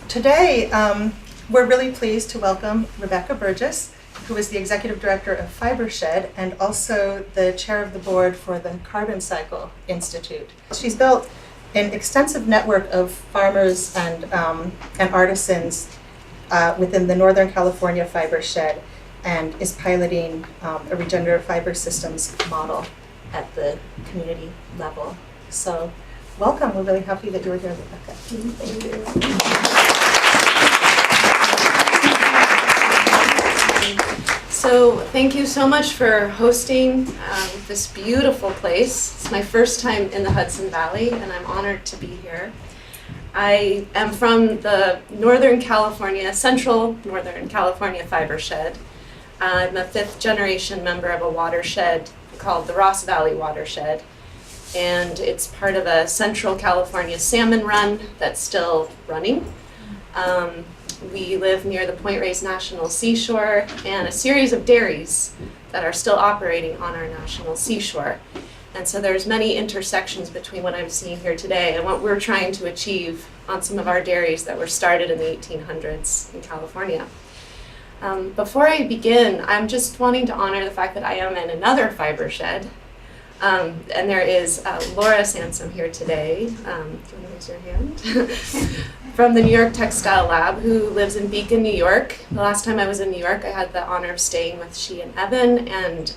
Today, we're really pleased to welcome Rebecca Burgess, who is the Executive Director of Fibershed and also the Chair of the Board for the Carbon Cycle Institute. She's built an extensive network of farmers and artisans within the Northern California Fibershed and is piloting a regenerative fiber systems model at the community level. So welcome, we're really happy that you're here, Rebecca. Thank you. So thank you so much for hosting this beautiful place. It's my first time in the Hudson Valley and I'm honored to be here. I am from the Central Northern California Fibershed. I'm a 5th generation member of a watershed called the Ross Valley Watershed. And it's part of a Central California salmon run that's still running. We live near the Point Reyes National Seashore and a series of dairies that are still operating on our national seashore. And so there's many intersections between what I'm seeing here today and what we're trying to achieve on some of our dairies that were started in the 1800s in California. Before I begin, I'm just wanting to honor the fact that I am in another Fibershed. And there is Laura Sansom here today. Do you want to raise your hand? From the New York Textile Lab, who lives in Beacon, New York. The last time I was in New York, I had the honor of staying with she and Evan, and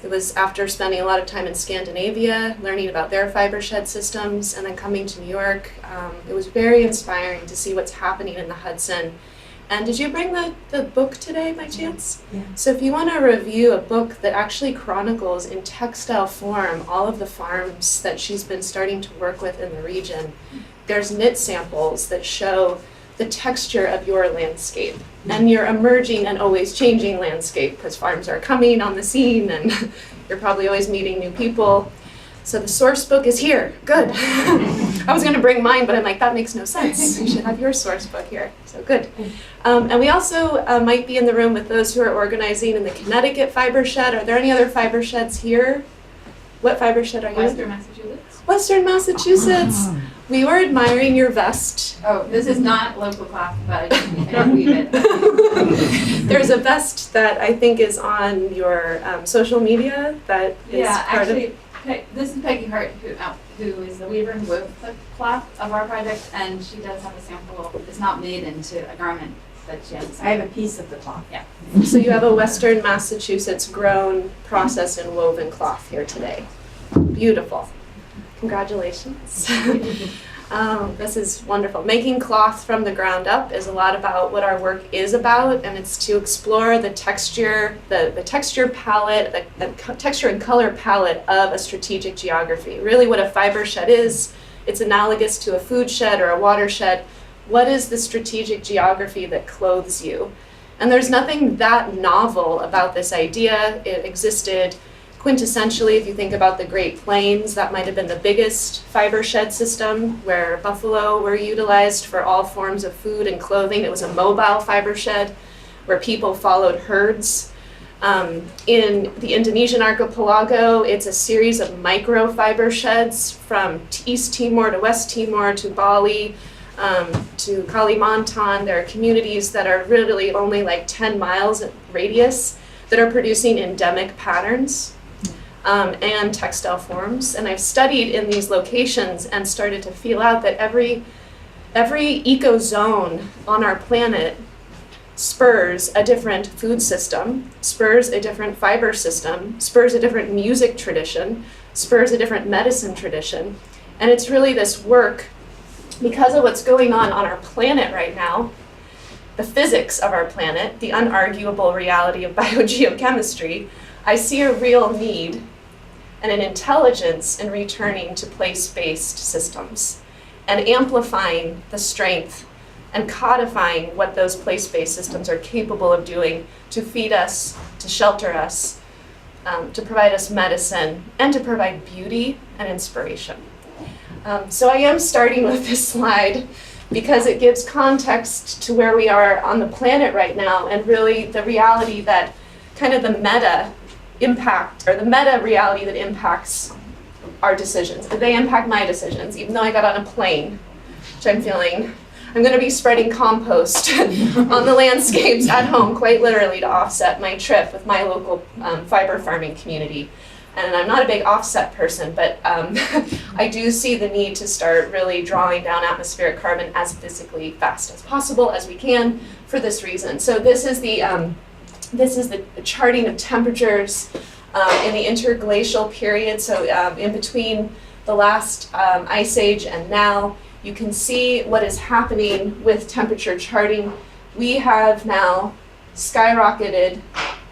it was after spending a lot of time in Scandinavia, learning about their Fibershed systems, and then coming to New York. It was very inspiring to see what's happening in the Hudson. And did you bring the book today by chance? Yeah. So if you want to review a book that actually chronicles in textile form all of the farms that she's been starting to work with in the region, there's knit samples that show the texture of your landscape and your emerging and always changing landscape, because farms are coming on the scene and you're probably always meeting new people. So the source book is here. Good. I was going to bring mine, but I'm like, that makes no sense. You should have your source book here. So good. And we also might be in the room with those who are organizing in the Connecticut Fibershed. Are there any other Fibersheds here? What Fibershed are you in? Western Massachusetts. Western Massachusetts. We were admiring your vest. Oh, this is not local cloth, but I don't weave it. There's a vest that I think is on your social media that is part of... This is Peggy Hart, who is the weaver who wove the cloth of our project, and she does have a sample. It's not made into a garment, but she has. I have a piece of the cloth. Yeah. So you have a Western Massachusetts grown, processed, and woven cloth here today. Beautiful. Congratulations. This is wonderful. Making cloth from the ground up is a lot about what our work is about, and it's to explore the texture, the texture palette, the texture and color palette of a strategic geography. Really what a Fibershed is, it's analogous to a food shed or a watershed. What is the strategic geography that clothes you? And there's nothing that novel about this idea. It existed quintessentially, if you think about the Great Plains, that might have been the biggest Fibershed system where buffalo were utilized for all forms of food and clothing. It was a mobile Fibershed where people followed herds. In the Indonesian archipelago, it's a series of micro Fibersheds from East Timor to West Timor to Bali to Kalimantan. There are communities that are really only like 10 miles in radius that are producing endemic patterns. And textile forms, and I've studied in these locations and started to feel out that every eco-zone on our planet spurs a different food system, spurs a different fiber system, spurs a different music tradition, spurs a different medicine tradition, and it's really this work, because of what's going on our planet right now, the physics of our planet, the unarguable reality of biogeochemistry, I see a real need and an intelligence in returning to place-based systems and amplifying the strength and codifying what those place-based systems are capable of doing to feed us, to shelter us, to provide us medicine, and to provide beauty and inspiration. So I am starting with this slide because it gives context to where we are on the planet right now and really the reality that kind of the meta impact, or the meta reality that impacts our decisions. They impact my decisions, even though I got on a plane, which I'm feeling I'm going to be spreading compost on the landscapes at home, quite literally, to offset my trip with my local fiber farming community. And I'm not a big offset person, but I do see the need to start really drawing down atmospheric carbon as physically fast as possible as we can for this reason. So this is the charting of temperatures in the interglacial period. So in between the last ice age and now, you can see what is happening with temperature charting. We have now skyrocketed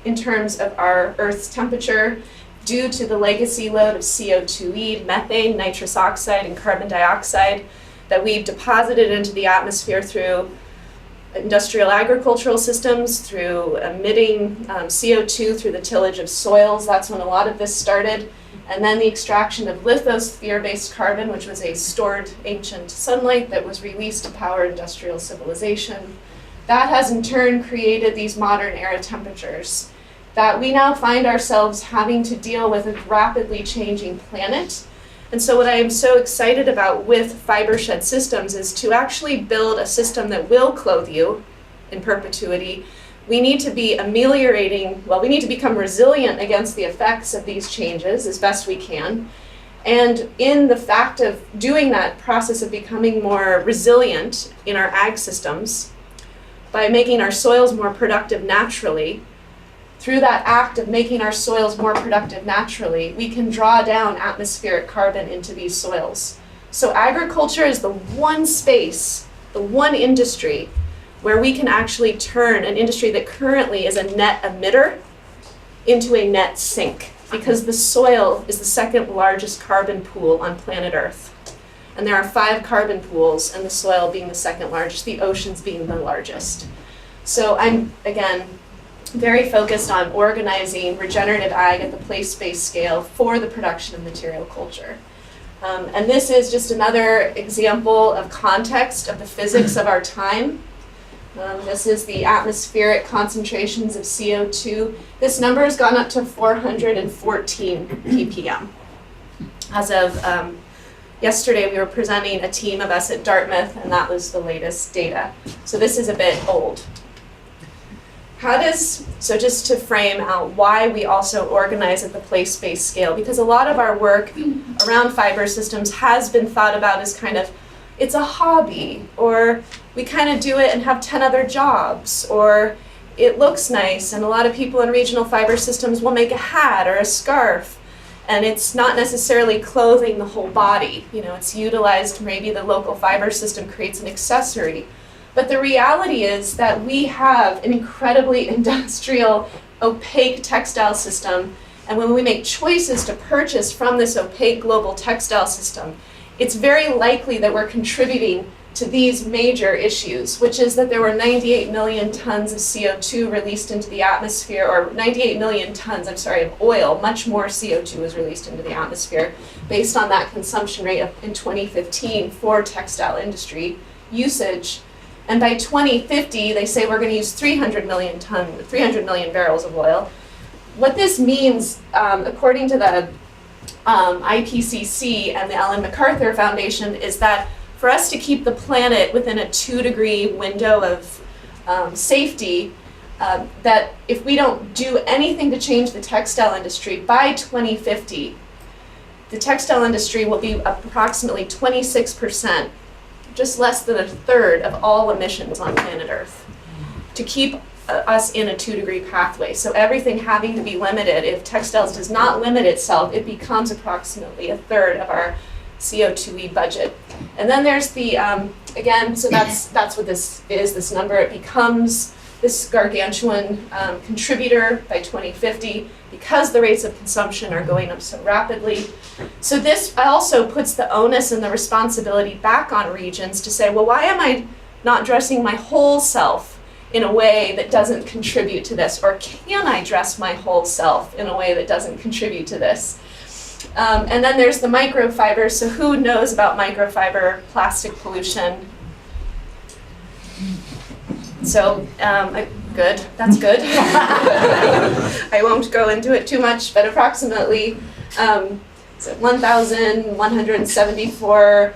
in terms of our Earth's temperature due to the legacy load of CO2e, methane, nitrous oxide, and carbon dioxide that we've deposited into the atmosphere through industrial agricultural systems, through emitting CO2 through the tillage of soils. That's when a lot of this started. And then the extraction of lithosphere-based carbon, which was a stored ancient sunlight that was released to power industrial civilization. That has in turn created these modern era temperatures that we now find ourselves having to deal with a rapidly changing planet. And so what I am so excited about with Fibershed systems is to actually build a system that will clothe you in perpetuity. We need to be we need to become resilient against the effects of these changes as best we can. And in the fact of doing that process of becoming more resilient in our ag systems, by making our soils more productive naturally, through that act of making our soils more productive naturally, we can draw down atmospheric carbon into these soils. So agriculture is the one space, the one industry where we can actually turn an industry that currently is a net emitter into a net sink, because the soil is the second largest carbon pool on planet Earth. And there are 5 carbon pools, and the soil being the second largest, the oceans being the largest. So I'm, again, very focused on organizing regenerative ag at the place-based scale for the production of material culture. And this is just another example of context of the physics of our time. This is the atmospheric concentrations of CO2. This number has gone up to 414 ppm. As of yesterday, we were presenting a team of us at Dartmouth, and that was the latest data. So this is a bit old. So just to frame out why we also organize at the place-based scale, because a lot of our work around fiber systems has been thought about as kind of, it's a hobby, or we kind of do it and have 10 other jobs, or it looks nice, and a lot of people in regional fiber systems will make a hat or a scarf, and it's not necessarily clothing the whole body. You know, it's utilized, maybe the local fiber system creates an accessory. But the reality is that we have an incredibly industrial, opaque textile system, and when we make choices to purchase from this opaque global textile system, it's very likely that we're contributing to these major issues, which is that there were 98 million tons of CO2 released into the atmosphere, or 98 million tons, of oil. Much more CO2 was released into the atmosphere based on that consumption rate in 2015 for textile industry usage. And by 2050, they say we're going to use 300 million barrels of oil. What this means, according to the IPCC and the Ellen MacArthur Foundation, is that for us to keep the planet within a 2-degree window of safety, that if we don't do anything to change the textile industry, by 2050, the textile industry will be approximately 26%, just less than a third of all emissions on planet Earth, to keep us in a 2-degree pathway. So everything having to be limited. If textiles does not limit itself, it becomes approximately a third of our CO2e budget. And then there's the, again, so that's what this is, this number. It becomes this gargantuan contributor by 2050 because the rates of consumption are going up so rapidly. So this also puts the onus and the responsibility back on regions to say, well, why am I not dressing my whole self in a way that doesn't contribute to this? Or can I dress my whole self in a way that doesn't contribute to this? And then there's the microfibers. So who knows about microfiber plastic pollution? So good, that's good. I won't go into it too much, but approximately 1,174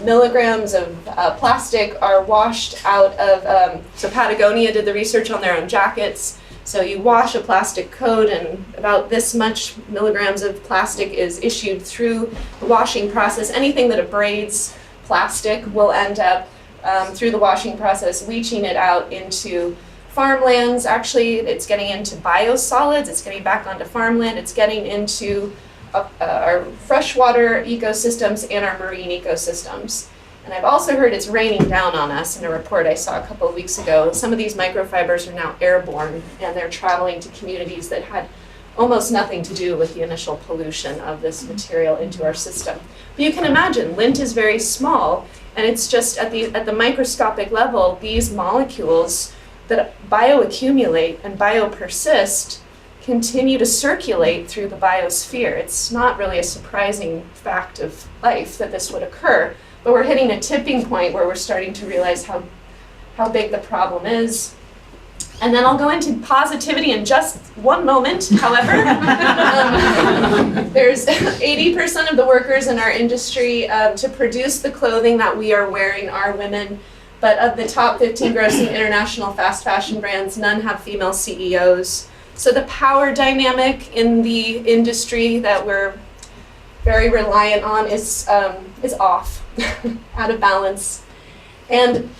milligrams of plastic are washed out of, so Patagonia did the research on their own jackets. So you wash a plastic coat and about this much milligrams of plastic is issued through the washing process. Anything that abrades plastic will end up through the washing process, leaching it out into farmlands. Actually, it's getting into biosolids, it's getting back onto farmland, it's getting into our freshwater ecosystems and our marine ecosystems. And I've also heard it's raining down on us in a report I saw a couple of weeks ago. Some of these microfibers are now airborne, and they're traveling to communities that had almost nothing to do with the initial pollution of this material into our system. But you can imagine, lint is very small, and it's just at the microscopic level, these molecules that bioaccumulate and biopersist continue to circulate through the biosphere. It's not really a surprising fact of life that this would occur, but we're hitting a tipping point where we're starting to realize how big the problem is. And then I'll go into positivity in just one moment, however. There's 80% of the workers in our industry to produce the clothing that we are wearing are women, but of the top 15 grossing international fast fashion brands, none have female CEOs. So the power dynamic in the industry that we're very reliant on is off, out of balance. And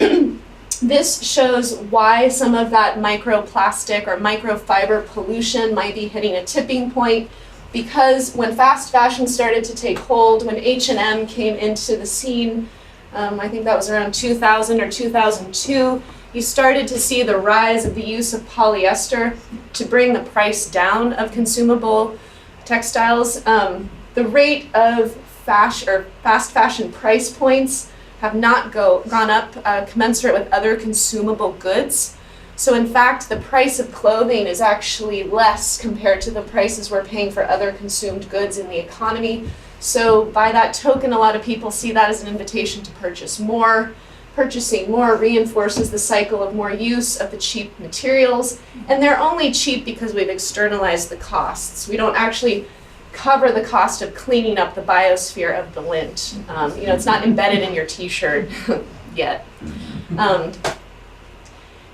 this shows why some of that microplastic or microfiber pollution might be hitting a tipping point, because when fast fashion started to take hold, when H&M came into the scene, I think that was around 2000 or 2002, you started to see the rise of the use of polyester to bring the price down of consumable textiles. The rate of fast fashion price points have not gone up commensurate with other consumable goods. So in fact, the price of clothing is actually less compared to the prices we're paying for other consumed goods in the economy. So by that token, a lot of people see that as an invitation to purchase more. Purchasing more reinforces the cycle of more use of the cheap materials, and they're only cheap because we've externalized the costs. We don't actually cover the cost of cleaning up the biosphere of the lint. It's not embedded in your t-shirt yet.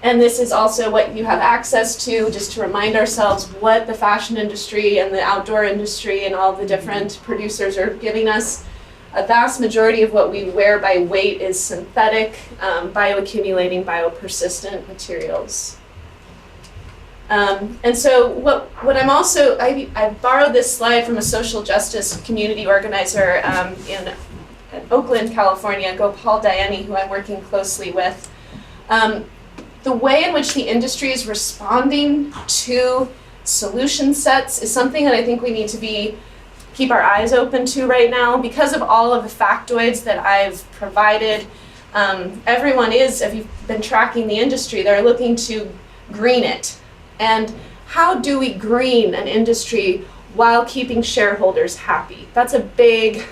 And this is also what you have access to, just to remind ourselves what the fashion industry and the outdoor industry and all the different producers are giving us. A vast majority of what we wear by weight is synthetic, bioaccumulating, biopersistent materials. And so what I'm also, I borrowed this slide from a social justice community organizer in Oakland, California, Gopal Dayani, who I'm working closely with. The way in which the industry is responding to solution sets is something that I think we need to keep our eyes open to right now. Because of all of the factoids that I've provided, everyone is, if you've been tracking the industry, they're looking to green it. And how do we green an industry while keeping shareholders happy? That's a big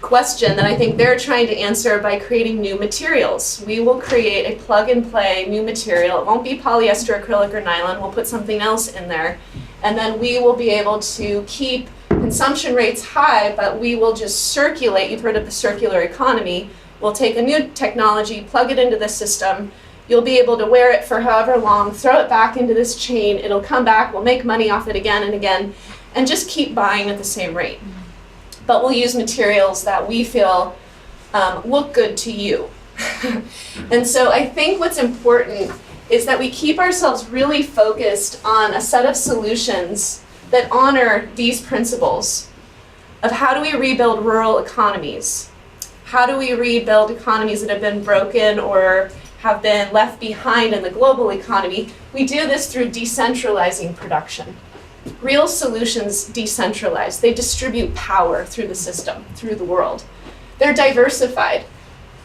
question that I think they're trying to answer by creating new materials. We will create a plug-and-play new material. It won't be polyester, acrylic, or nylon. We'll put something else in there. And then we will be able to keep consumption rates high, but we will just circulate. You've heard of the circular economy. We'll take a new technology, plug it into the system. You'll be able to wear it for however long, throw it back into this chain. It'll come back. We'll make money off it again and again, and just keep buying at the same rate. But we'll use materials that we feel look good to you. And so I think what's important is that we keep ourselves really focused on a set of solutions that honor these principles of how do we rebuild rural economies? How do we rebuild economies that have been broken or have been left behind in the global economy? We do this through decentralizing production. Real solutions decentralize. They distribute power through the system, through the world. They're diversified.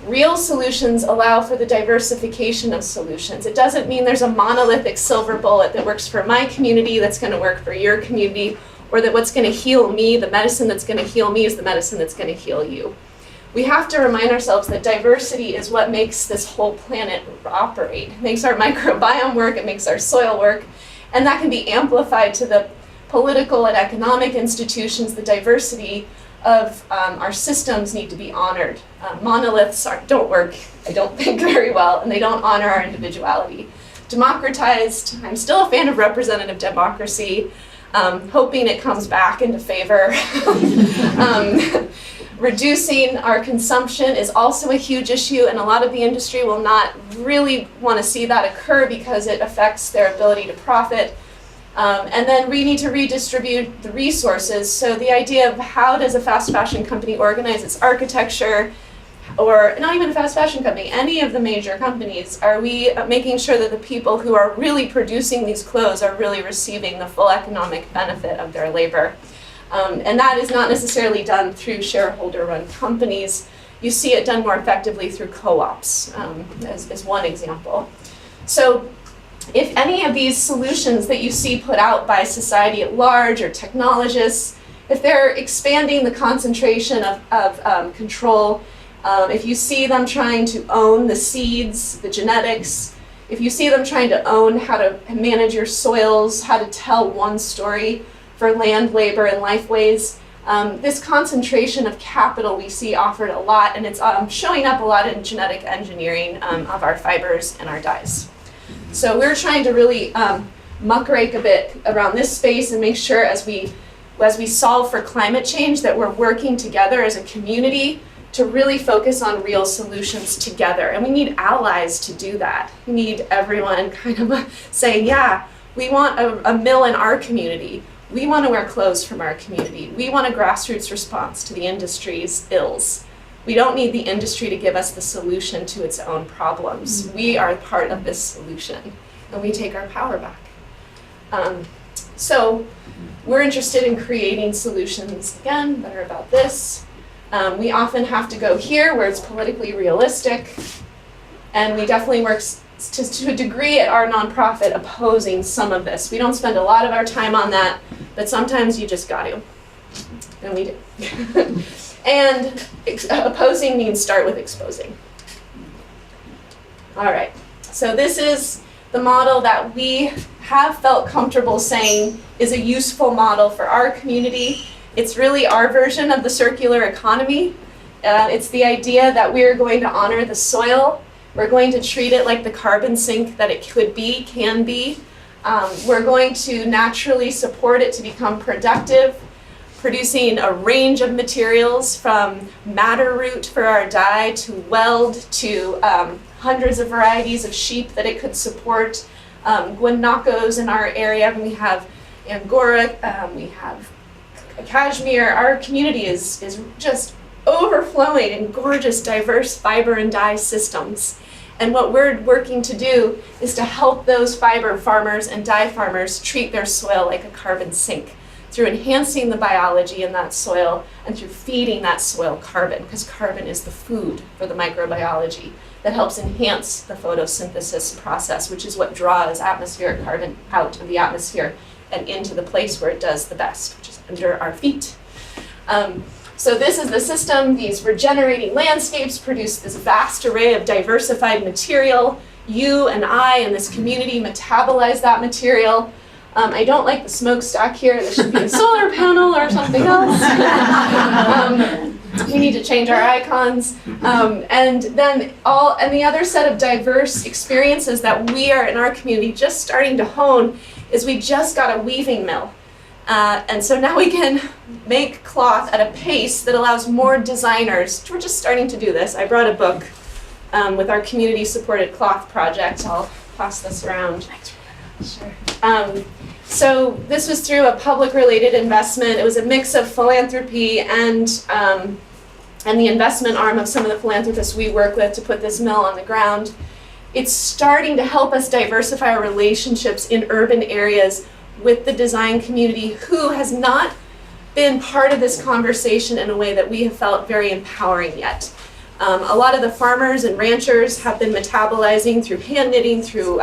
Real solutions allow for the diversification of solutions. It doesn't mean there's a monolithic silver bullet that works for my community that's going to work for your community, or that what's going to heal me, the medicine that's going to heal me, is the medicine that's going to heal you. We have to remind ourselves that diversity is what makes this whole planet operate. It makes our microbiome work, it makes our soil work, and that can be amplified to the political and economic institutions, the diversity our systems need to be honored. Monoliths don't work, I don't think, very well, and they don't honor our individuality. Democratized, I'm still a fan of representative democracy, hoping it comes back into favor. Reducing our consumption is also a huge issue, and a lot of the industry will not really want to see that occur because it affects their ability to profit. And then we need to redistribute the resources. So the idea of how does a fast fashion company organize its architecture, or not even a fast fashion company, any of the major companies, are we making sure that the people who are really producing these clothes are really receiving the full economic benefit of their labor? And that is not necessarily done through shareholder-run companies. You see it done more effectively through co-ops, as one example. So if any of these solutions that you see put out by society at large or technologists, if they're expanding the concentration of control, if you see them trying to own the seeds, the genetics, if you see them trying to own how to manage your soils, how to tell one story for land, labor, and lifeways, this concentration of capital we see offered a lot, and it's showing up a lot in genetic engineering of our fibers and our dyes. So we're trying to really muckrake a bit around this space and make sure as we solve for climate change that we're working together as a community to really focus on real solutions together. And we need allies to do that. We need everyone kind of saying, yeah, we want a mill in our community. We want to wear clothes from our community. We want a grassroots response to the industry's ills. We don't need the industry to give us the solution to its own problems. We are part of this solution, and we take our power back. So we're interested in creating solutions, again, that are about this. We often have to go here where it's politically realistic, and we definitely work to a degree at our nonprofit opposing some of this. We don't spend a lot of our time on that, but sometimes you just got to, and we do. And opposing means start with exposing. All right, so this is the model that we have felt comfortable saying is a useful model for our community. It's really our version of the circular economy. It's the idea that we're going to honor the soil. We're going to treat it like the carbon sink that it could be, can be. We're going to naturally support it to become productive, producing a range of materials from madder root for our dye to weld to hundreds of varieties of sheep that it could support. Guanacos in our area, we have Angora, we have cashmere. Our community is just overflowing in gorgeous, diverse fiber and dye systems. And what we're working to do is to help those fiber farmers and dye farmers treat their soil like a carbon sink through enhancing the biology in that soil and through feeding that soil carbon, because carbon is the food for the microbiology that helps enhance the photosynthesis process, which is what draws atmospheric carbon out of the atmosphere and into the place where it does the best, which is under our feet. So this is the system. These regenerating landscapes produce this vast array of diversified material. You and I and this community metabolize that material. I don't like the smokestack here. There should be a solar panel or something else. We need to change our icons. And then the other set of diverse experiences that we are in our community just starting to hone is we just got a weaving mill. And so now we can make cloth at a pace that allows more designers. We're just starting to do this. I brought a book with our community-supported cloth project. I'll pass this around. Sure. So this was through a public-related investment. It was a mix of philanthropy and the investment arm of some of the philanthropists we work with to put this mill on the ground. It's starting to help us diversify our relationships in urban areas with the design community who has not been part of this conversation in a way that we have felt very empowering yet. A lot of the farmers and ranchers have been metabolizing through hand knitting, through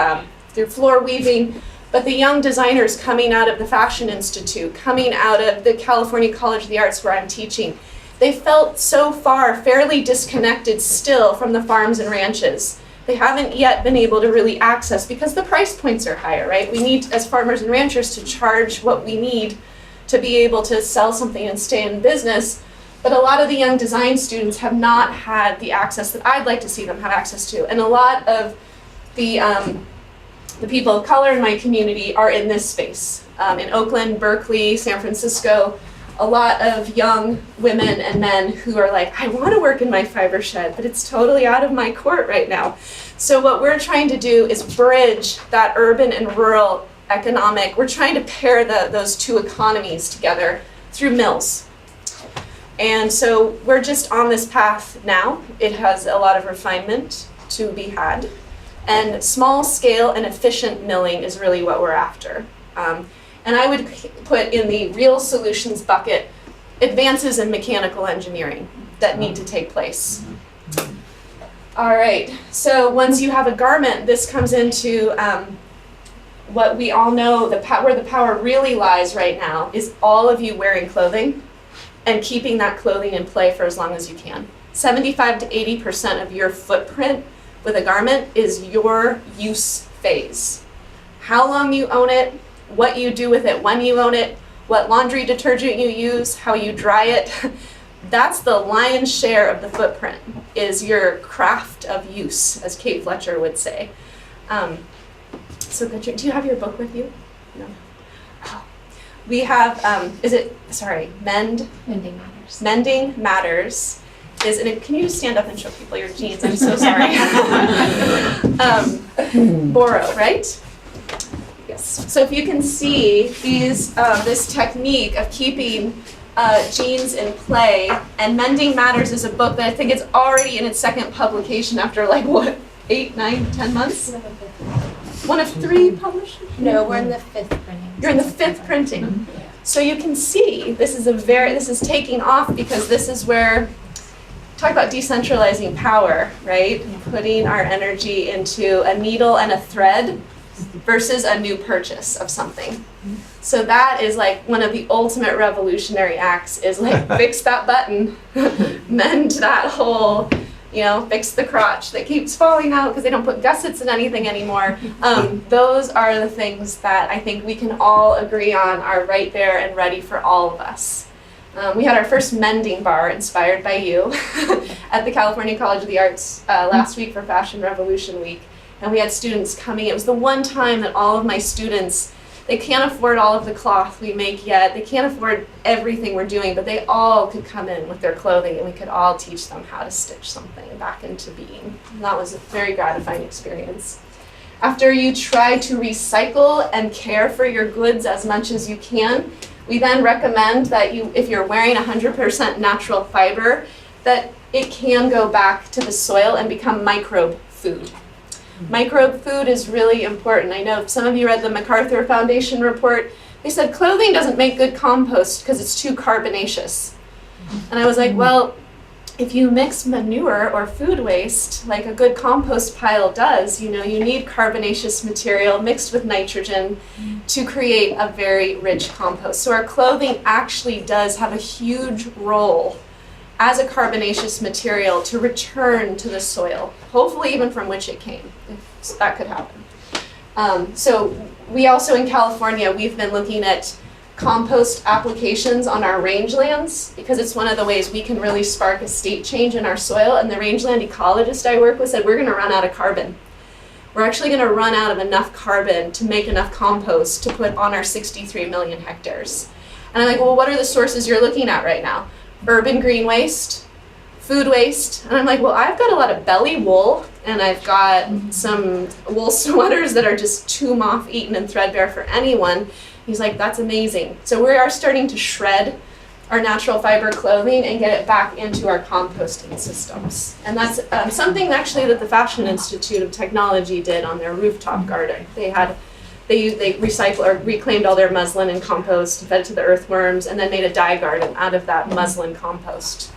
floor weaving, but the young designers coming out of the Fashion Institute, coming out of the California College of the Arts where I'm teaching, they felt so far fairly disconnected still from the farms and ranches. They haven't yet been able to really access because the price points are higher, right? We need, as farmers and ranchers, to charge what we need to be able to sell something and stay in business. But a lot of the young design students have not had the access that I'd like to see them have access to. And a lot of the people of color in my community are in this space. In Oakland, Berkeley, San Francisco, a lot of young women and men who are like, I want to work in my fiber shed, but it's totally out of my court right now. So what we're trying to do is bridge that urban and rural economic, we're trying to pair those two economies together through mills. And so we're just on this path now. It has a lot of refinement to be had. And small scale and efficient milling is really what we're after. And I would put in the real solutions bucket advances in mechanical engineering that need to take place. All right, so once you have a garment, this comes into what we all know, where the power really lies right now is all of you wearing clothing and keeping that clothing in play for as long as you can. 75 to 80% of your footprint with a garment is your use phase. How long you own it, what you do with it when you own it, what laundry detergent you use, how you dry it. That's the lion's share of the footprint, is your craft of use, as Kate Fletcher would say. So do you have your book with you? No. Oh. We have, Mending Matters. Mending Matters. Can you stand up and show people your jeans? I'm so sorry. Boro, right? Yes. So if you can see this technique of keeping jeans in play, and Mending Matters is a book that I think it's already in its second publication after 8, 9, 10 months? One of 3 publishers? No, we're in the 5th printing. You're in the 5th printing. Mm-hmm. Yeah. So you can see this is taking off because this is where, talk about decentralizing power, right? Yeah. Putting our energy into a needle and a thread versus a new purchase of something. Mm-hmm. So that is one of the ultimate revolutionary acts is fix that button, mend that hole, fix the crotch that keeps falling out because they don't put gussets in anything anymore. Those are the things that I think we can all agree on are right there and ready for all of us. We had our first mending bar inspired by you at the California College of the Arts last week for Fashion Revolution Week. And we had students coming. It was the one time that all of my students, they can't afford all of the cloth we make yet. They can't afford everything we're doing, but they all could come in with their clothing and we could all teach them how to stitch something back into being. And that was a very gratifying experience. After you try to recycle and care for your goods as much as you can, we then recommend that if you're wearing 100% natural fiber, that it can go back to the soil and become microbe food. Microbe food is really important. I know if some of you read the MacArthur Foundation report, they said clothing doesn't make good compost because it's too carbonaceous. And I was like, well, if you mix manure or food waste like a good compost pile does, you need carbonaceous material mixed with nitrogen to create a very rich compost. So our clothing actually does have a huge role as a carbonaceous material to return to the soil, hopefully even from which it came, if that could happen. So we also in California, we've been looking at compost applications on our rangelands because it's one of the ways we can really spark a state change in our soil. And the rangeland ecologist I work with said, we're gonna run out of carbon. We're actually gonna run out of enough carbon to make enough compost to put on our 63 million hectares. And I'm like, well, what are the sources you're looking at right now? Urban green waste, food waste, and I'm like, well, I've got a lot of belly wool, and I've got some wool sweaters that are just too moth-eaten and threadbare for anyone. He's like, that's amazing. So we are starting to shred our natural fiber clothing and get it back into our composting systems. And that's something actually that the Fashion Institute of Technology did on their rooftop garden. They recycled or reclaimed all their muslin and compost, fed it to the earthworms, and then made a dye garden out of that muslin compost.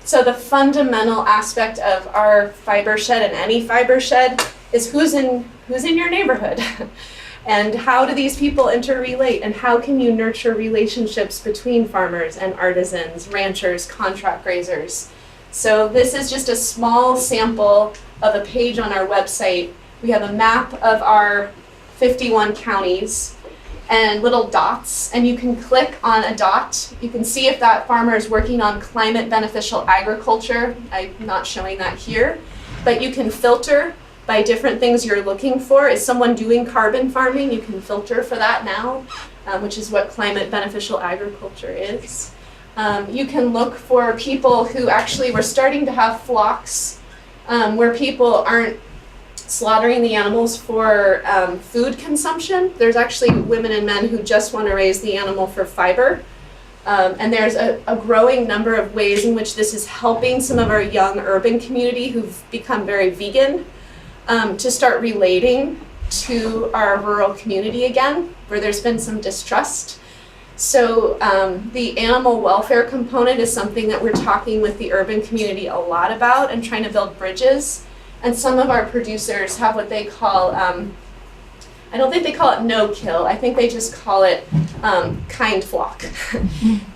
So the fundamental aspect of our fiber shed and any fiber shed is who's in your neighborhood, and how do these people interrelate, and how can you nurture relationships between farmers and artisans, ranchers, contract grazers. So this is just a small sample of a page on our website. We have a map of our 51 counties, and little dots, and you can click on a dot. You can see if that farmer is working on climate beneficial agriculture. I'm not showing that here, but you can filter by different things you're looking for. Is someone doing carbon farming? You can filter for that now, which is what climate beneficial agriculture is. You can look for people who actually were starting to have flocks where people aren't slaughtering the animals for food consumption. There's actually women and men who just want to raise the animal for fiber. And there's a growing number of ways in which this is helping some of our young urban community who've become very vegan to start relating to our rural community again, where there's been some distrust. So the animal welfare component is something that we're talking with the urban community a lot about and trying to build bridges. And some of our producers have what they call, I don't think they call it no-kill, I think they just call it kind flock.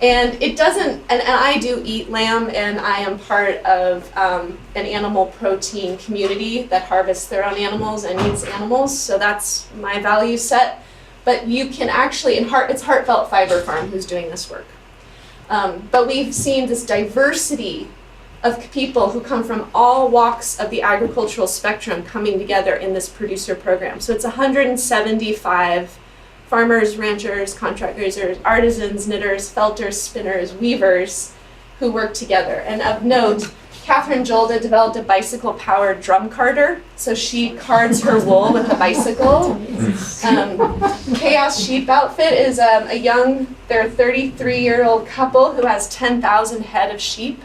And it doesn't, and I do eat lamb, and I am part of an animal protein community that harvests their own animals and eats animals, so that's my value set. But you can actually, it's Heartfelt Fiber Farm who's doing this work. But we've seen this diversity of people who come from all walks of the agricultural spectrum coming together in this producer program. So it's 175 farmers, ranchers, contract grazers, artisans, knitters, felters, spinners, weavers who work together. And of note, Catherine Jolda developed a bicycle-powered drum carder, so she cards her wool with a bicycle. Chaos Sheep Outfit is they're a 33-year-old couple who has 10,000 head of sheep,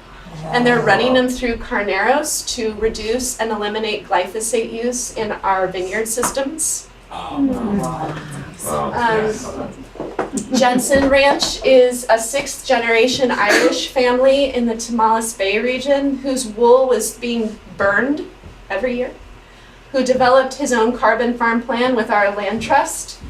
and they're running them through Carneros to reduce and eliminate glyphosate use in our vineyard systems. Jensen Ranch is a 6th generation Irish family in the Tamales Bay region whose wool was being burned every year, who developed his own carbon farm plan with our land trust.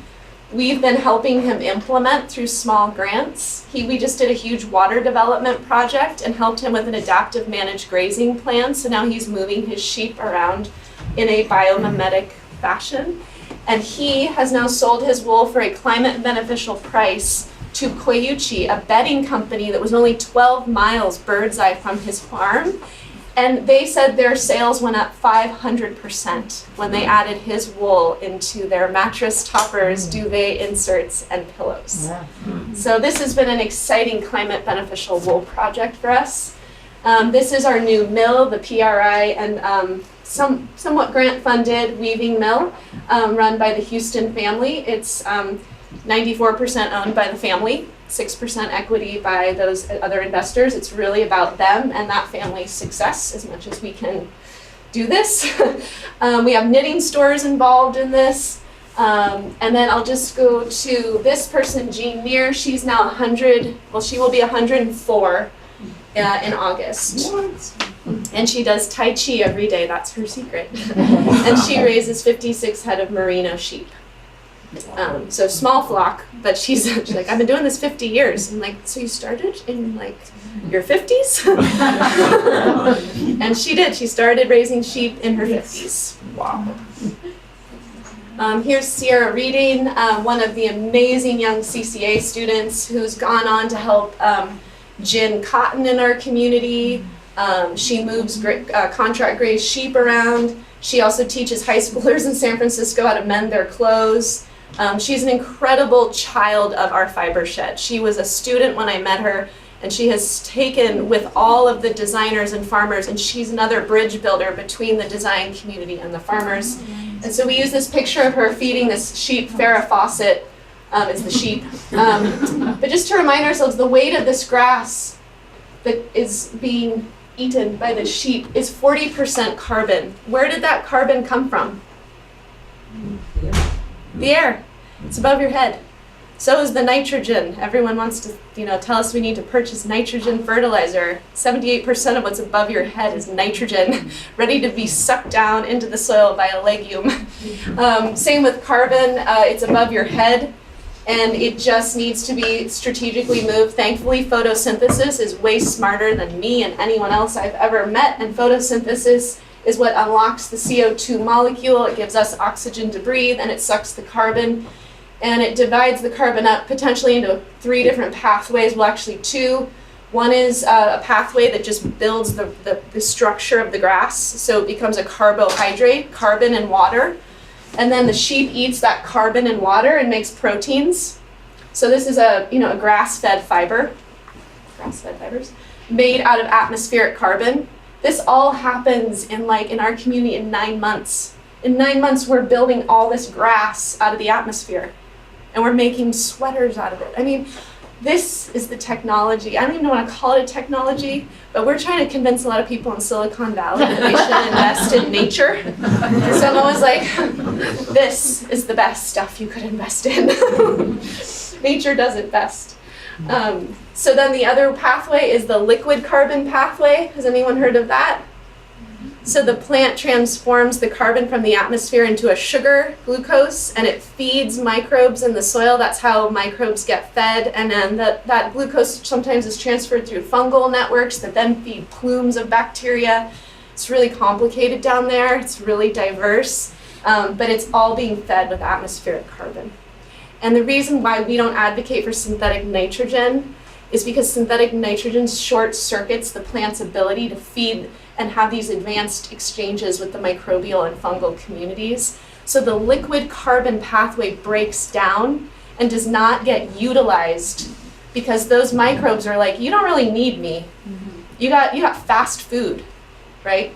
We've been helping him implement through small grants. We just did a huge water development project and helped him with an adaptive managed grazing plan, so now he's moving his sheep around in a biomimetic fashion. And he has now sold his wool for a climate beneficial price to Koyuchi, a bedding company that was only 12 miles bird's eye from his farm. And they said their sales went up 500% when they added his wool into their mattress toppers, duvet inserts, and pillows. So this has been an exciting climate beneficial wool project for us. This is our new mill, the PRI, and somewhat grant-funded weaving mill run by the Houston family. It's 94% owned by the family, 6% equity by those other investors. It's really about them and that family's success as much as we can do this. We have knitting stores involved in this. And then I'll just go to this person, Jean Neer. She's now 100, well, she will be 104 in August. And she does Tai Chi every day, that's her secret. And she raises 56 head of merino sheep. So small flock, but she's like, I've been doing this 50 years. I'm like, so you started in like your 50s? And she did, she started raising sheep in her 50s. Wow. Here's Sierra Reading, one of the amazing young CCA students who's gone on to help gin cotton in our community. She moves contract grazed sheep around. She also teaches high schoolers in San Francisco how to mend their clothes. She's an incredible child of our Fibershed. She was a student when I met her, and she has taken with all of the designers and farmers, and she's another bridge builder between the design community and the farmers. And so we use this picture of her feeding this sheep. Farrah Fawcett is the sheep. But just to remind ourselves, the weight of this grass that is being eaten by the sheep is 40% carbon. Where did that carbon come from? The air. It's above your head. So is the nitrogen. Everyone wants to, tell us we need to purchase nitrogen fertilizer. 78% of what's above your head is nitrogen, ready to be sucked down into the soil by a legume. Same with carbon. It's above your head, and it just needs to be strategically moved. Thankfully, photosynthesis is way smarter than me and anyone else I've ever met, and photosynthesis is what unlocks the CO2 molecule. It gives us oxygen to breathe, and it sucks the carbon. and it divides the carbon up potentially into 3 different pathways, well actually 2. One is a pathway that just builds the structure of the grass, so it becomes a carbohydrate, carbon and water. And then the sheep eats that carbon and water and makes proteins. So this is a grass-fed fiber, grass-fed fibers, made out of atmospheric carbon. This all happens in our community in 9 months. In 9 months, we're building all this grass out of the atmosphere, and we're making sweaters out of it. I mean, this is the technology. I don't even want to call it a technology, but we're trying to convince a lot of people in Silicon Valley that they should invest in nature. Someone was like, this is the best stuff you could invest in. Nature does it best. So then the other pathway is the liquid carbon pathway. Has anyone heard of that? So the plant transforms the carbon from the atmosphere into a sugar, glucose, and it feeds microbes in the soil. That's how microbes get fed. And then that glucose sometimes is transferred through fungal networks that then feed plumes of bacteria. It's really complicated down there. It's really diverse, but it's all being fed with atmospheric carbon. And the reason why we don't advocate for synthetic nitrogen is because synthetic nitrogen short circuits the plant's ability to feed and have these advanced exchanges with the microbial and fungal communities. So the liquid carbon pathway breaks down and does not get utilized because those microbes are like, you don't really need me. You got fast food, right?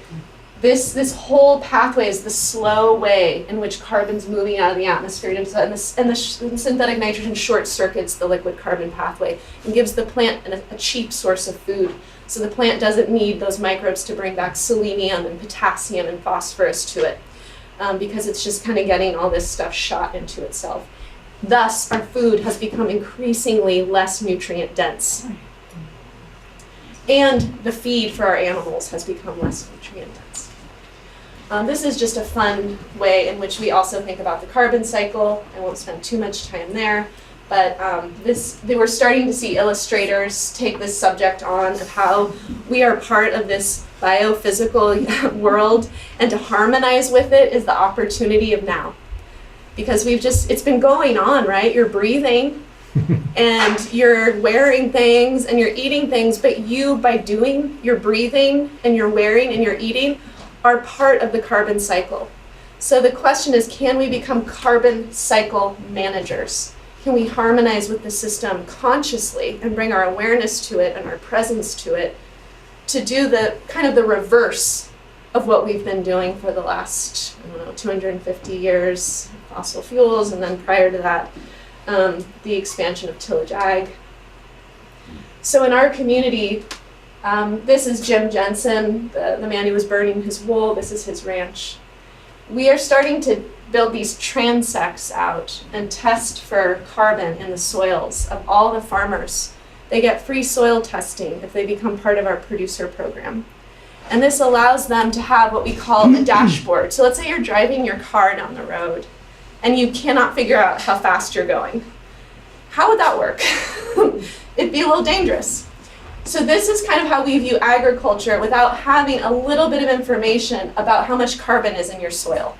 This whole pathway is the slow way in which carbon's moving out of the atmosphere, and the synthetic nitrogen short circuits the liquid carbon pathway and gives the plant a cheap source of food. So the plant doesn't need those microbes to bring back selenium and potassium and phosphorus to it because it's just kind of getting all this stuff shot into itself. Thus, our food has become increasingly less nutrient dense. And the feed for our animals has become less nutrient dense. This is just a fun way in which we also think about the carbon cycle. I won't spend too much time there. But they were starting to see illustrators take this subject on of how we are part of this biophysical world, and to harmonize with it is the opportunity of now. Because it's been going on, right? You're breathing, and you're wearing things, and you're eating things, but you, by doing, you're breathing, and you're wearing, and you're eating, are part of the carbon cycle. So the question is, can we become carbon cycle managers? Can we harmonize with the system consciously and bring our awareness to it and our presence to it to do the kind of the reverse of what we've been doing for the last, 250 years, fossil fuels, and then prior to that, the expansion of tillage ag. So in our community, this is Jim Jensen, the man who was burning his wool. This is his ranch. We are starting to build these transects out and test for carbon in the soils of all the farmers. They get free soil testing if they become part of our producer program. And this allows them to have what we call a dashboard. So let's say you're driving your car down the road and you cannot figure out how fast you're going. How would that work? It'd be a little dangerous. So this is kind of how we view agriculture without having a little bit of information about how much carbon is in your soil.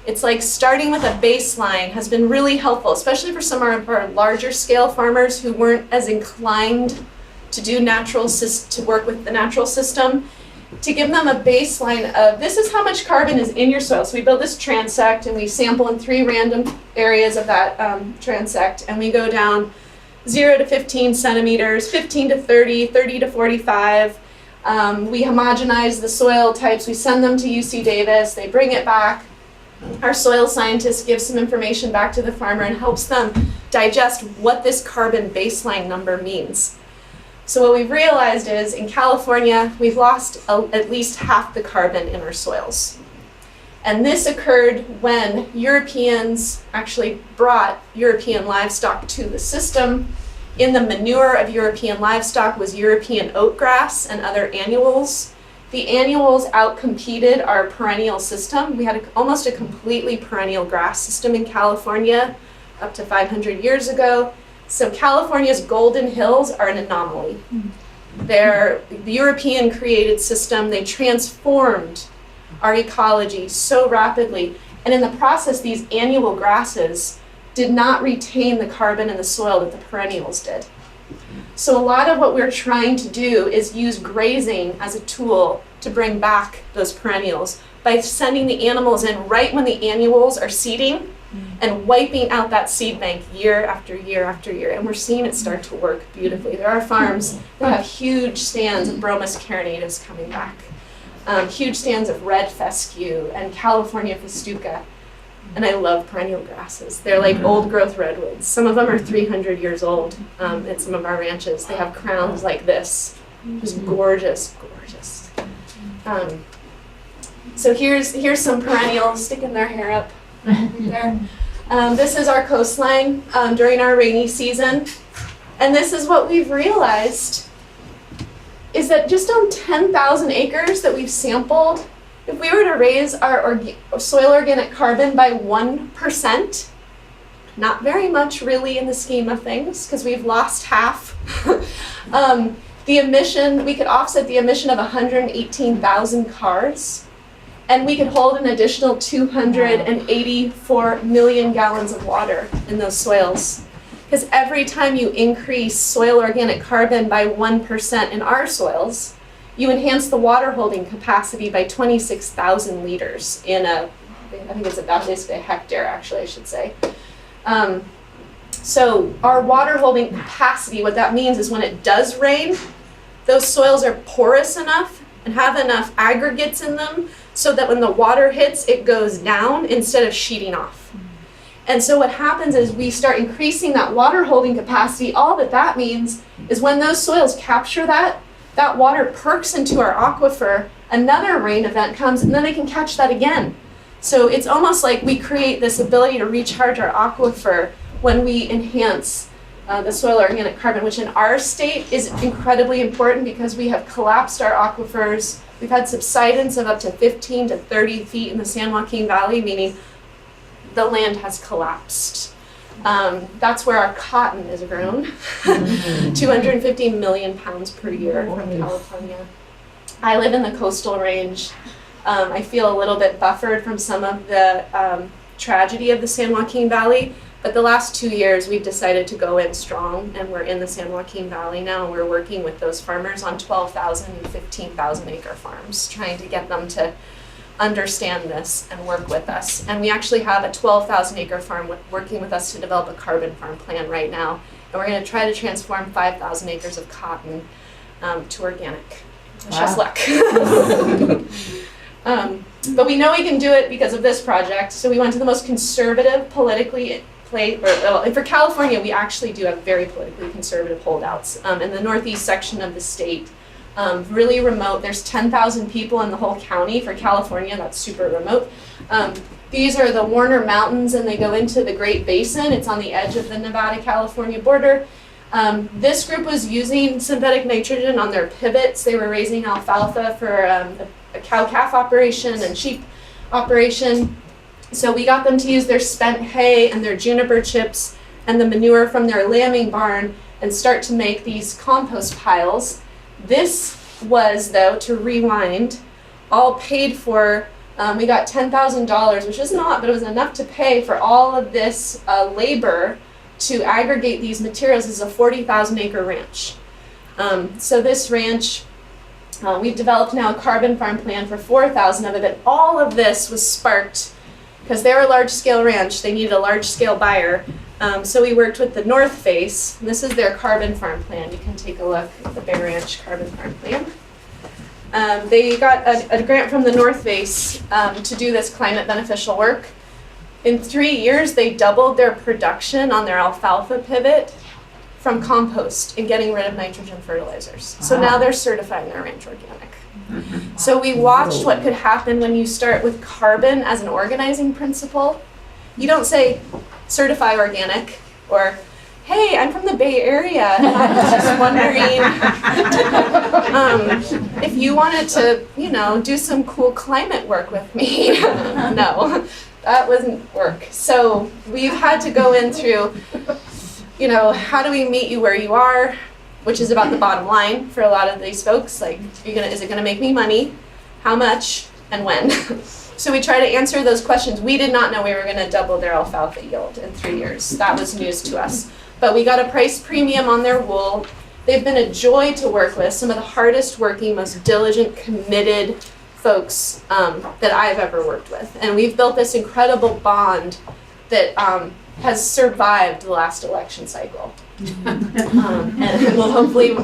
It's like starting with a baseline has been really helpful, especially for some of our larger scale farmers who weren't as inclined to do to work with the natural system, to give them a baseline of this is how much carbon is in your soil. So we build this transect and we sample in 3 random areas of that transect, and we go down 0 to 15 centimeters, 15 to 30, 30 to 45. We homogenize the soil types. We send them to UC Davis. They bring it back. Our soil scientist gives some information back to the farmer and helps them digest what this carbon baseline number means. So what we've realized is in California, we've lost at least half the carbon in our soils. And this occurred when Europeans actually brought European livestock to the system. In the manure of European livestock was European oatgrass and other annuals. The annuals outcompeted our perennial system. We had almost a completely perennial grass system in California up to 500 years ago. So California's golden hills are an anomaly. They're the European created system. They transformed our ecology so rapidly. And in the process, these annual grasses did not retain the carbon in the soil that the perennials did. So a lot of what we're trying to do is use grazing as a tool to bring back those perennials by sending the animals in right when the annuals are seeding and wiping out that seed bank year after year after year. And we're seeing it start to work beautifully. There are farms that have huge stands of Bromus carinatus coming back, huge stands of red fescue and California festuca. And I love perennial grasses. They're like old growth redwoods. Some of them are 300 years old at some of our ranches. They have crowns like this. Just gorgeous, gorgeous. So here's some perennials sticking their hair up there. This is our coastline during our rainy season. And this is what we've realized is that just on 10,000 acres that we've sampled, if we were to raise our soil organic carbon by 1%, not very much really in the scheme of things, because we've lost half, the emission, we could offset the emission of 118,000 cars, and we could hold an additional 284 million gallons of water in those soils. Because every time you increase soil organic carbon by 1% in our soils, you enhance the water holding capacity by 26,000 liters in I think it's about basically a hectare, actually, I should say. So our water holding capacity, what that means is when it does rain, those soils are porous enough and have enough aggregates in them so that when the water hits, it goes down instead of sheeting off. And so what happens is we start increasing that water holding capacity. All that means is when those soils capture that water perks into our aquifer, another rain event comes, and then they can catch that again. So it's almost like we create this ability to recharge our aquifer when we enhance the soil organic carbon, which in our state is incredibly important because we have collapsed our aquifers. We've had subsidence of up to 15 to 30 feet in the San Joaquin Valley, meaning the land has collapsed. That's where our cotton is grown, 250 million pounds per year from California. I live in the coastal range. I feel a little bit buffered from some of the tragedy of the San Joaquin Valley, but the last 2 years we've decided to go in strong, and we're in the San Joaquin Valley now, and we're working with those farmers on 12,000 and 15,000 acre farms, trying to get them to understand this and work with us. And we actually have a 12,000 acre farm working with us to develop a carbon farm plan right now. And we're going to try to transform 5,000 acres of cotton to organic. Wish us luck. But we know we can do it because of this project. So we went to the most conservative for California, we actually do have very politically conservative holdouts. In the northeast section of the state, really remote. There's 10,000 people in the whole county. For California, that's super remote. These are the Warner Mountains, and they go into the Great Basin. It's on the edge of the Nevada-California border. This group was using synthetic nitrogen on their pivots. They were raising alfalfa for a cow-calf operation and sheep operation. So we got them to use their spent hay and their juniper chips and the manure from their lambing barn and start to make these compost piles. This was, though, to rewind, all paid for. We got $10,000, which is not, but it was enough to pay for all of this labor to aggregate these materials. This is a 40,000 acre ranch. So this ranch, we've developed now a carbon farm plan for 4,000 of it, but all of this was sparked because they're a large scale ranch. They needed a large scale buyer. So we worked with the North Face, and this is their carbon farm plan. You can take a look at the Bear Ranch carbon farm plan. They got a grant from the North Face to do this climate beneficial work. In 3 years, they doubled their production on their alfalfa pivot from compost and getting rid of nitrogen fertilizers. So now they're certifying their ranch organic. So we watched what could happen when you start with carbon as an organizing principle. You don't say, certify organic, or, hey, I'm from the Bay Area, and I was just wondering if you wanted to, do some cool climate work with me. No, that wasn't work. So we've had to go in through, how do we meet you where you are, which is about the bottom line for a lot of these folks. Like, is it gonna make me money? How much? and when? So we try to answer those questions. We did not know we were going to double their alfalfa yield in 3 years. That was news to us. But we got a price premium on their wool. They've been a joy to work with, some of the hardest working, most diligent, committed folks that I've ever worked with. And we've built this incredible bond that has survived the last election cycle. And will hopefully,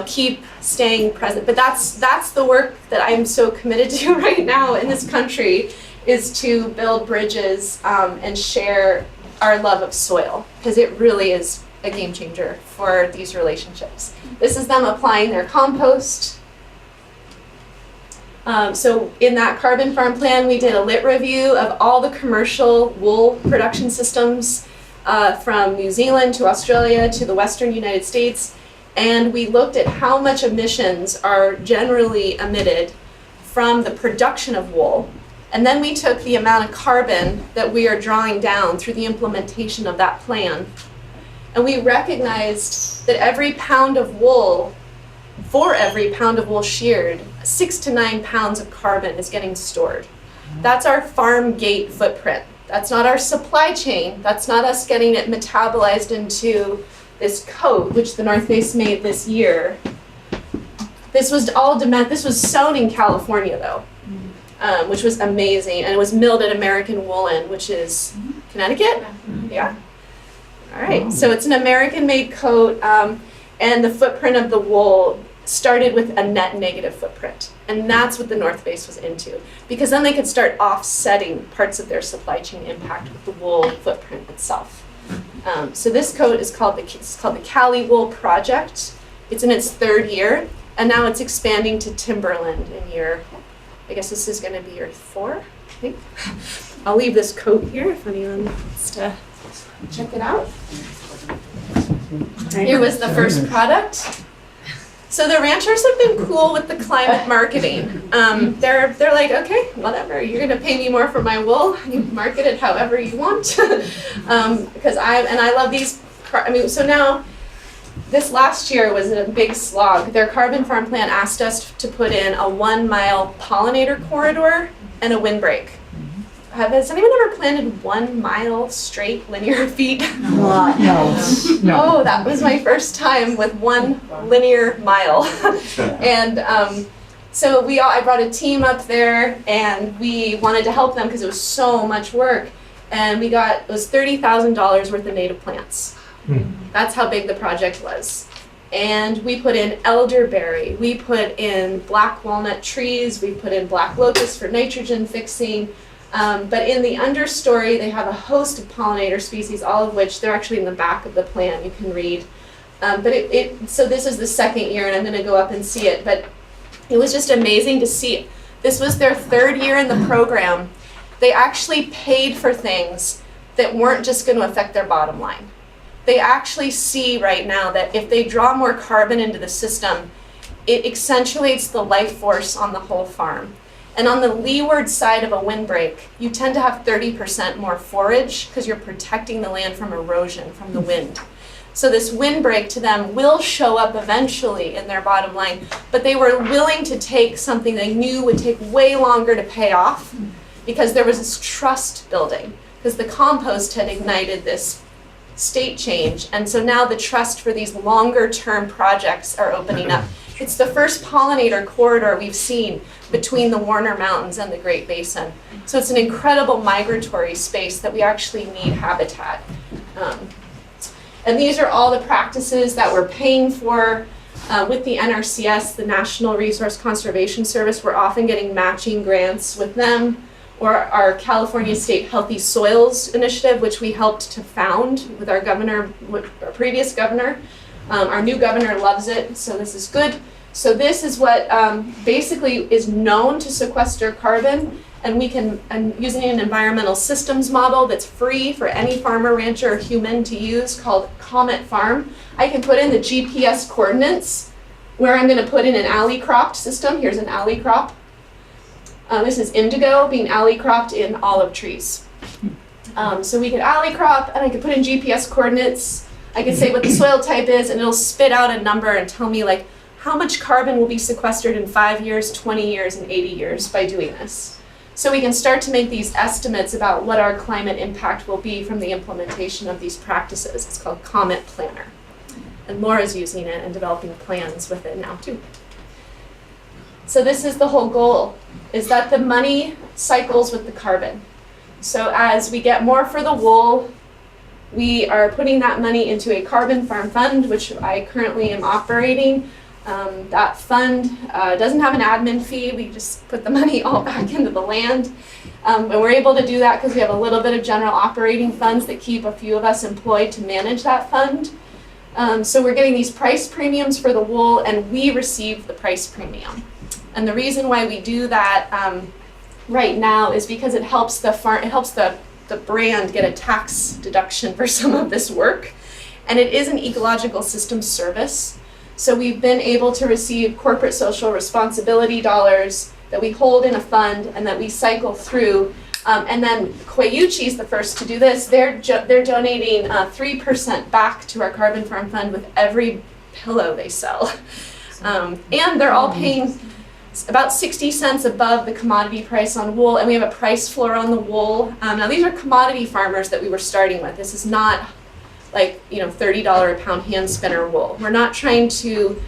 keep staying present. But that's the work that I'm so committed to right now in this country, is to build bridges and share our love of soil, because it really is a game changer for these relationships. This is them applying their compost. So in that carbon farm plan, we did a lit review of all the commercial wool production systems from New Zealand to Australia to the Western United States. And we looked at how much emissions are generally emitted from the production of wool. And then we took the amount of carbon that we are drawing down through the implementation of that plan. And we recognized that for every pound of wool sheared, 6 to 9 pounds of carbon is getting stored. That's our farm gate footprint. That's not our supply chain. That's not us getting it metabolized into this coat, which the North Face made this year. This was sewn in California though, which was amazing. And it was milled at American Woolen, which is Connecticut? Yeah. All right, so it's an American-made coat, and the footprint of the wool started with a net negative footprint. And that's what the North Face was into, because then they could start offsetting parts of their supply chain impact with the wool footprint itself. So this coat is called the Cali Wool Project. It's in its 3rd year, and now it's expanding to Timberland in I guess this is going to be year 4, I think. I'll leave this coat here if anyone wants to check it out. Here was the first product. So the ranchers have been cool with the climate marketing. They're like, okay, whatever, you're gonna pay me more for my wool. You market it however you want. Because I love these. So now, this last year was a big slog. Their carbon farm plan asked us to put in a 1-mile pollinator corridor and a windbreak. Has anyone ever planted 1 mile straight linear feet? No. Oh, that was my first time with 1 linear mile. And so I brought a team up there, and we wanted to help them because it was so much work. And it was $30,000 worth of native plants. That's how big the project was. And we put in elderberry, we put in black walnut trees, we put in black locust for nitrogen fixing. But in the understory, they have a host of pollinator species, all of which they're actually in the back of the plan. You can read. So this is the 2nd year, and I'm going to go up and see it. But it was just amazing to see. This was their 3rd year in the program. They actually paid for things that weren't just going to affect their bottom line. They actually see right now that if they draw more carbon into the system, it accentuates the life force on the whole farm. And on the leeward side of a windbreak, you tend to have 30% more forage because you're protecting the land from erosion from the wind. So this windbreak to them will show up eventually in their bottom line, but they were willing to take something they knew would take way longer to pay off because there was this trust building, because the compost had ignited this state change. And so now the trust for these longer term projects are opening up. It's the first pollinator corridor we've seen between the Warner Mountains and the Great Basin. So it's an incredible migratory space that we actually need habitat. And these are all the practices that we're paying for with the NRCS, the National Resource Conservation Service. We're often getting matching grants with them, or our California State Healthy Soils Initiative, which we helped to found with our governor, our previous governor. Our new governor loves it, so this is good. So this is what basically is known to sequester carbon, and we can, using an environmental systems model that's free for any farmer, rancher, or human to use, called Comet Farm. I can put in the GPS coordinates where I'm going to put in an alley cropped system. Here's an alley crop. This is indigo being alley cropped in olive trees. So we could alley crop, and I could put in GPS coordinates. I could say what the soil type is, and it'll spit out a number and tell me, like, how much carbon will be sequestered in 5 years, 20 years, and 80 years by doing this. So we can start to make these estimates about what our climate impact will be from the implementation of these practices. It's called Comet Planner. And Laura's using it and developing plans with it now too. So this is the whole goal, is that the money cycles with the carbon. So as we get more for the wool, we are putting that money into a carbon farm fund, which I currently am operating. That fund doesn't have an admin fee. We just put the money all back into the land. And we're able to do that because we have a little bit of general operating funds that keep a few of us employed to manage that fund. So we're getting these price premiums for the wool, and we receive the price premium. And the reason why we do that right now is because it helps the brand get a tax deduction for some of this work. And it is an ecological system service. So we've been able to receive corporate social responsibility dollars that we hold in a fund and that we cycle through. And then Koyuchi's the first to do this. They're donating 3% back to our carbon farm fund with every pillow they sell. And they're all paying about 60 cents above the commodity price on wool, and we have a price floor on the wool. Now these are commodity farmers that we were starting with. This is not like, $30 a pound hand spinner wool. We're not trying to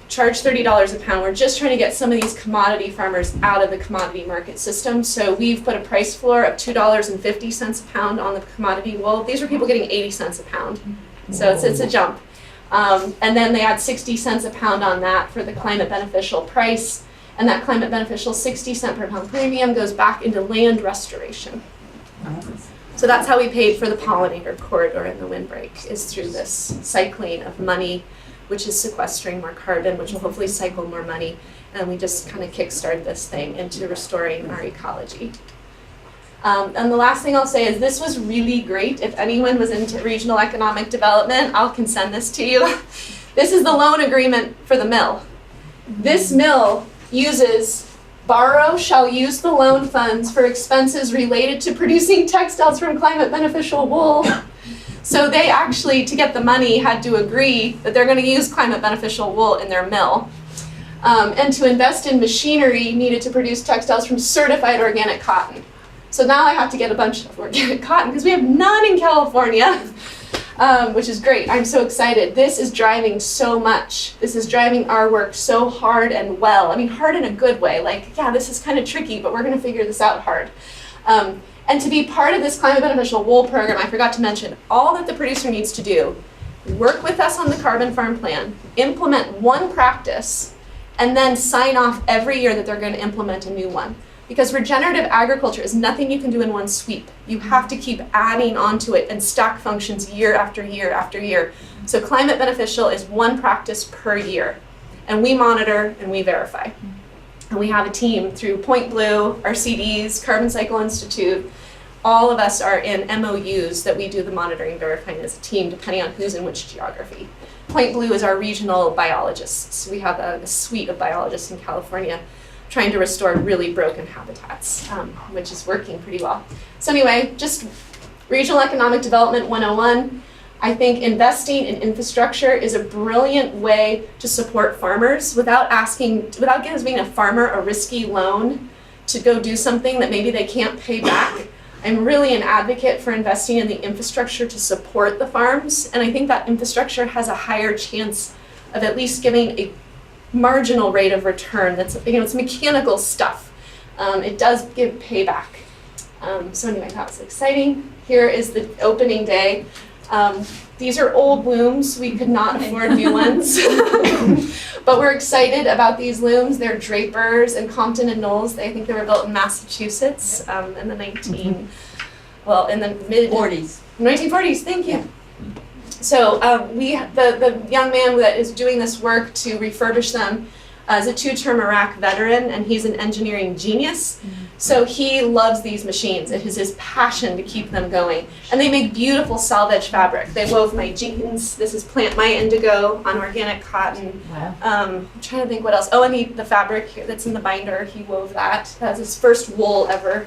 charge $30 a pound. We're just trying to get some of these commodity farmers out of the commodity market system. So we've put a price floor of $2.50 a pound on the commodity wool. These are people getting 80 cents a pound. So it's a jump. And then they add 60 cents a pound on that for the climate beneficial price. And that climate beneficial 60 cent per pound premium goes back into land restoration. So that's how we paid for the pollinator corridor and the windbreak, is through this cycling of money, which is sequestering more carbon, which will hopefully cycle more money. And we just kind of kickstart this thing into restoring our ecology. And the last thing I'll say is this was really great. If anyone was into regional economic development, I can send this to you. This is the loan agreement for the mill. This mill shall use the loan funds for expenses related to producing textiles from climate beneficial wool. So they actually, to get the money, had to agree that they're going to use climate beneficial wool in their mill. And to invest in machinery needed to produce textiles from certified organic cotton. So now I have to get a bunch of organic cotton because we have none in California, which is great. I'm so excited. This is driving so much. This is driving our work so hard and well. I mean, hard in a good way. Like, yeah, this is kind of tricky, but we're going to figure this out hard. And to be part of this climate beneficial wool program, I forgot to mention, all that the producer needs to do, work with us on the carbon farm plan, implement one practice, and then sign off every year that they're going to implement a new one. Because regenerative agriculture is nothing you can do in one sweep. You have to keep adding onto it and stack functions year after year after year. So climate beneficial is one practice per year. And we monitor and we verify. And we have a team through Point Blue, our CDs, Carbon Cycle Institute. All of us are in MOUs that we do the monitoring and verifying as a team, depending on who's in which geography. Point Blue is our regional biologists. We have a suite of biologists in California trying to restore really broken habitats, which is working pretty well. So anyway, just regional economic development 101. I think investing in infrastructure is a brilliant way to support farmers without giving a farmer a risky loan to go do something that maybe they can't pay back. I'm really an advocate for investing in the infrastructure to support the farms, and I think that infrastructure has a higher chance of at least giving a marginal rate of return. That's, it's mechanical stuff. It does give payback. So anyway, that was exciting. Here is the opening day. These are old looms. We could not afford new ones. But we're excited about these looms. They're Drapers and Compton and Knowles. I think they were built in Massachusetts in the mid 40s. 1940s, thank you. So the young man that is doing this work to refurbish them is a 2-term Iraq veteran, and he's an engineering genius. So he loves these machines. It is his passion to keep them going. And they make beautiful salvage fabric. They wove my jeans. This is Plant My Indigo on organic cotton. Wow. I'm trying to think what else. Oh, and the fabric that's in the binder, he wove that. That's his first wool ever.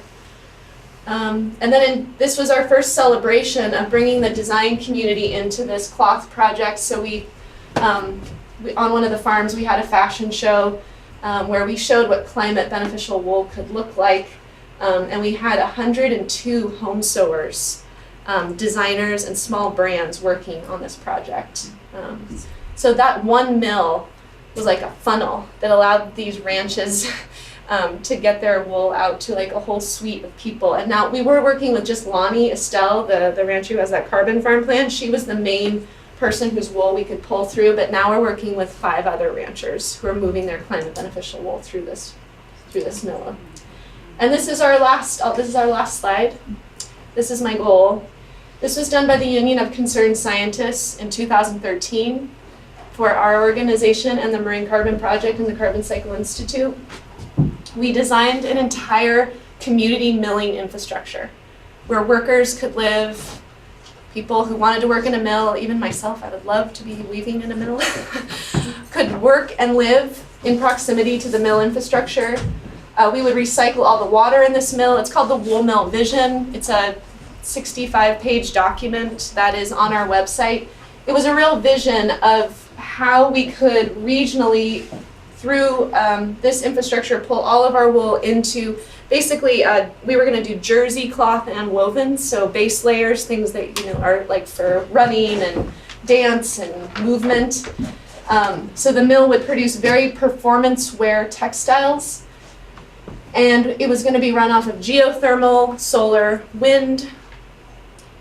And then this was our first celebration of bringing the design community into this cloth project. So we on one of the farms, we had a fashion show where we showed what climate beneficial wool could look like. And we had 102 home sewers, designers, and small brands working on this project. So that one mill was like a funnel that allowed these ranches to get their wool out to like a whole suite of people. And now we were working with just Lonnie Estelle, the rancher who has that carbon farm plan. She was the main person whose wool we could pull through, but now we're working with 5 other ranchers who are moving their climate beneficial wool through this mill. And this is our last slide. This is my goal. This was done by the Union of Concerned Scientists in 2013 for our organization and the Marine Carbon Project and the Carbon Cycle Institute. We designed an entire community milling infrastructure where workers could live, people who wanted to work in a mill, even myself, I would love to be weaving in a mill, could work and live in proximity to the mill infrastructure. We would recycle all the water in this mill. It's called the Wool Mill Vision. It's a 65-page document that is on our website. It was a real vision of how we could regionally, through this infrastructure, pull all of our wool into, basically, we were going to do jersey, cloth, and wovens, so base layers, things that are like for running and dance and movement. So the mill would produce very performance wear textiles. And it was going to be run off of geothermal, solar, wind,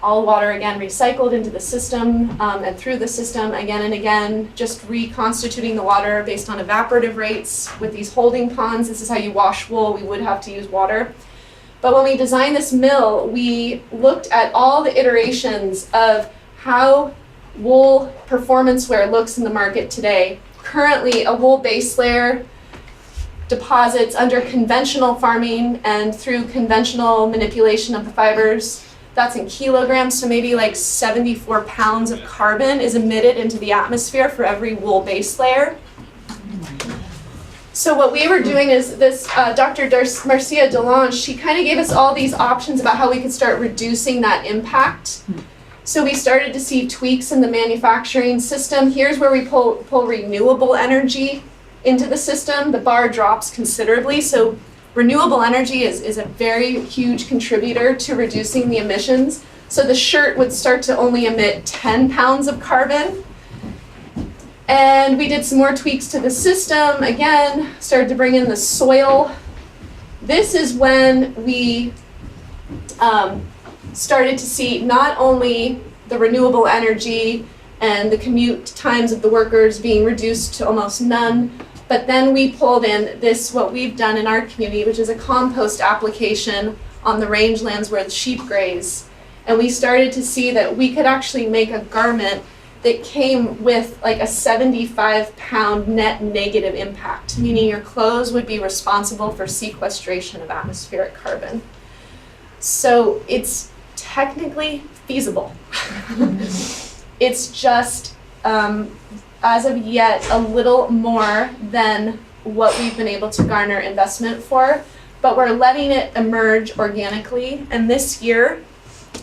all water again recycled into the system and through the system again and again, just reconstituting the water based on evaporative rates with these holding ponds. This is how you wash wool. We would have to use water. But when we designed this mill, we looked at all the iterations of how wool performance wear looks in the market today. Currently, a wool base layer deposits under conventional farming and through conventional manipulation of the fibers. That's in kilograms, so maybe like 74 pounds of carbon is emitted into the atmosphere for every wool base layer. So what we were doing is this, Dr. Marcia Delange, she kind of gave us all these options about how we could start reducing that impact. So we started to see tweaks in the manufacturing system. Here's where we pull renewable energy into the system. The bar drops considerably. So renewable energy is a very huge contributor to reducing the emissions. So the shirt would start to only emit 10 pounds of carbon. And we did some more tweaks to the system. Again, started to bring in the soil. This is when we started to see not only the renewable energy and the commute times of the workers being reduced to almost none, but then we pulled in this, what we've done in our community, which is a compost application on the rangelands where the sheep graze. And we started to see that we could actually make a garment that came with like a 75-pound net negative impact, meaning your clothes would be responsible for sequestration of atmospheric carbon. So it's technically feasible. It's just, as of yet, a little more than what we've been able to garner investment for, but we're letting it emerge organically. And this year,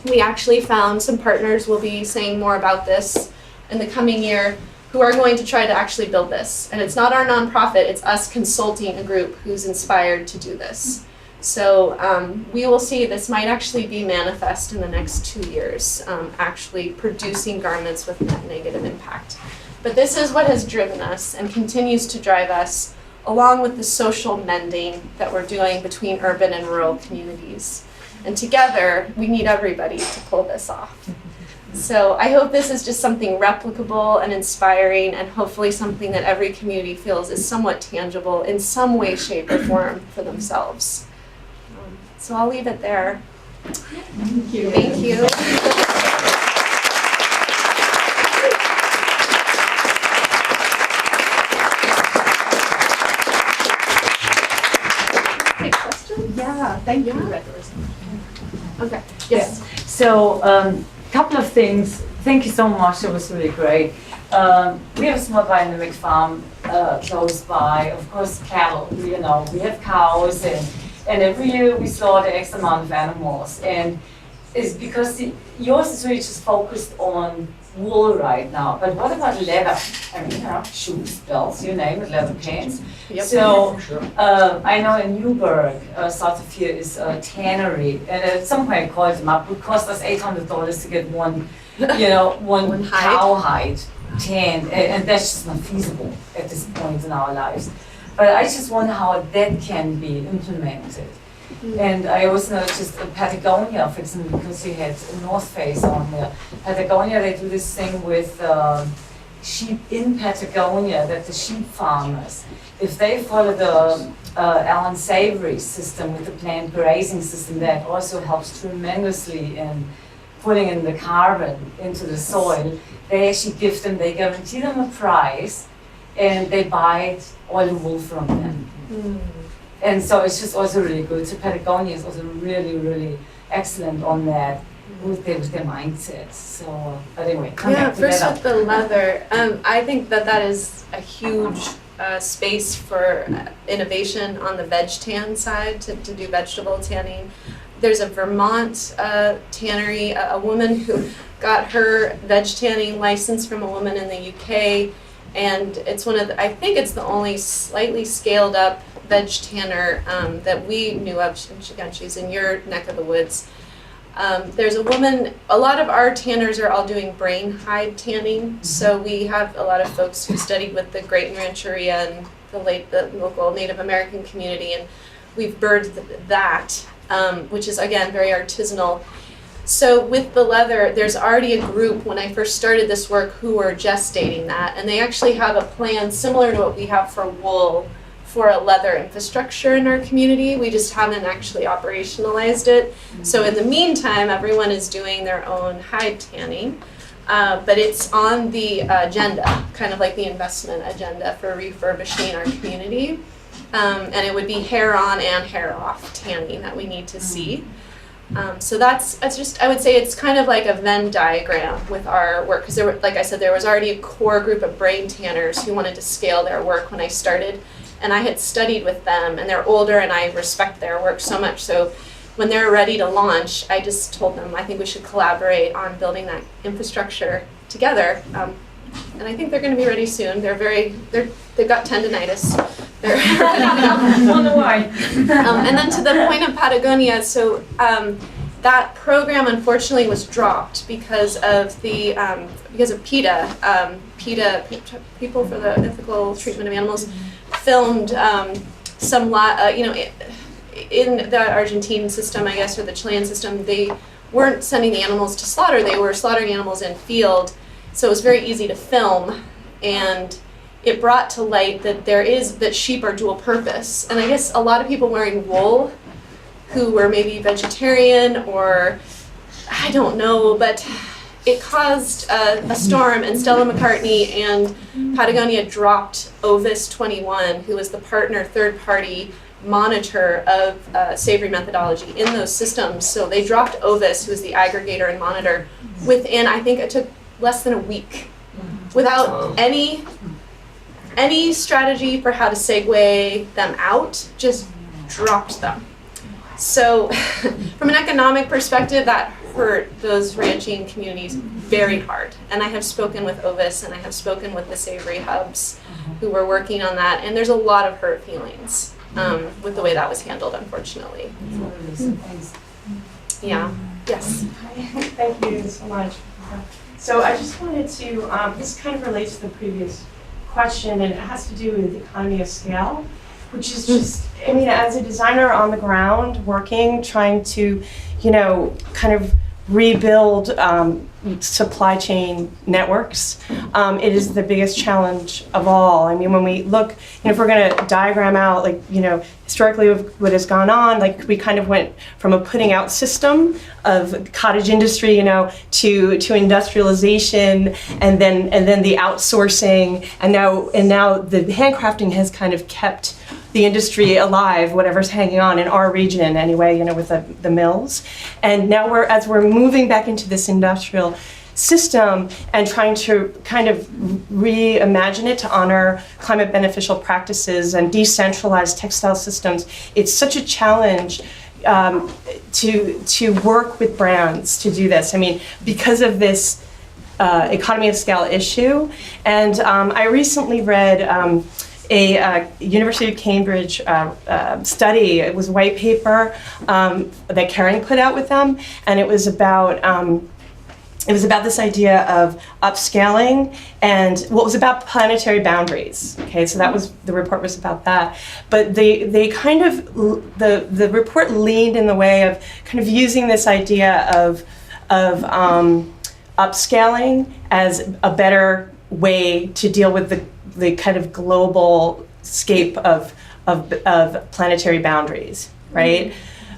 we actually found some partners, we'll be saying more about this in the coming year, who are going to try to actually build this. And it's not our nonprofit, it's us consulting a group who's inspired to do this. So we will see, this might actually be manifest in the next 2 years, actually producing garments with net negative impact. But this is what has driven us and continues to drive us, along with the social mending that we're doing between urban and rural communities. And together, we need everybody to pull this off. So I hope this is just something replicable and inspiring, and hopefully something that every community feels is somewhat tangible in some way, shape, or form for themselves. So I'll leave it there. Thank you. Thank you. Take questions? Yeah, thank you. Okay. Yes. So, couple of things. Thank you so much. It was really great. We have a small dynamic farm close by. Of course, cattle. We have cows, and every year we slaughter X amount of animals. And it's because yours is really just focused on wool right now, but what about leather? I mean, shoes, belts, you name it, leather pants. Yep. So I know in Newburgh, south of here, is a tannery, and at some point I called them up. It would cost us $800 to get one One hide. cow hide tanned, and that's just not feasible at this point in our lives. But I just wonder how that can be implemented. And I also noticed Patagonia, for example, because you had North Face on there. Patagonia, they do this thing with sheep in Patagonia, that the sheep farmers, if they follow the Alan Savory system with the plant grazing system, that also helps tremendously in putting in the carbon into the soil. They actually they guarantee them a price, and they buy all the wool from them. And so it's just also really good. So Patagonia is also really, really excellent on that with their mindset. So, but anyway, come back to first leather. with the leather, I think that is a huge space for innovation on the veg tan side to do vegetable tanning. There's a Vermont tannery, a woman who got her veg tanning license from a woman in the UK, and it's I think it's the only slightly scaled up veg tanner that we knew of. She's in your neck of the woods. There's a woman, a lot of our tanners are all doing brain hide tanning, so we have a lot of folks who studied with the Great Rancheria and the local Native American community, and we've birthed that, which is again very artisanal. So with the leather, there's already a group when I first started this work who were gestating that, and they actually have a plan similar to what we have for wool for a leather infrastructure in our community. We just haven't actually operationalized it. So in the meantime, everyone is doing their own hide tanning, but it's on the agenda, kind of like the investment agenda for refurbishing our community. And it would be hair on and hair off tanning that we need to see. So that's just, I would say it's kind of like a Venn diagram with our work, because like I said, there was already a core group of brain tanners who wanted to scale their work when I started, and I had studied with them, and they're older, and I respect their work so much. So when they're ready to launch, I just told them I think we should collaborate on building that infrastructure together. And I think they're going to be ready soon. They've got tendonitis. They're ready to go. Wonder why. And then to the point of Patagonia, so that program unfortunately was dropped because of PETA. PETA, People for the Ethical Treatment of Animals, filmed in the Argentine system, I guess, or the Chilean system. They weren't sending the animals to slaughter; they were slaughtering animals in field. So it was very easy to film, and it brought to light that sheep are dual purpose. And I guess a lot of people wearing wool who were maybe vegetarian or I don't know, but it caused a storm, and Stella McCartney and Patagonia dropped Ovis 21, who was the partner third-party monitor of savory methodology in those systems. So they dropped Ovis, who was the aggregator and monitor, within, I think it took less than a week, without any strategy for how to segue them out, just dropped them. So from an economic perspective, that hurt those ranching communities very hard. And I have spoken with Ovis, and I have spoken with the Savory Hubs who were working on that, and there's a lot of hurt feelings with the way that was handled, unfortunately. Yeah. Yes. Thank you so much. So I just wanted to, this kind of relates to the previous question, and it has to do with economy of scale, which is just, I mean, as a designer on the ground, working, trying to, kind of rebuild supply chain networks, it is the biggest challenge of all. I mean, when we look, if we're going to diagram out, historically what has gone on, we kind of went from a putting out system of cottage industry, to industrialization, and then the outsourcing, and now the handcrafting has kind of kept the industry alive, whatever's hanging on in our region anyway, with the mills. And now as we're moving back into this industrial system and trying to kind of reimagine it to honor climate beneficial practices and decentralized textile systems, it's such a challenge to work with brands to do this. I mean, because of this economy of scale issue. And I recently read a University of Cambridge study. It was a white paper that Karen put out with them, and it was about this idea of upscaling, and well, it was about planetary boundaries. Okay, so that was, the report was about that. But they kind of, the report leaned in the way of kind of using this idea of upscaling as a better way to deal with the kind of global scape of planetary boundaries, right?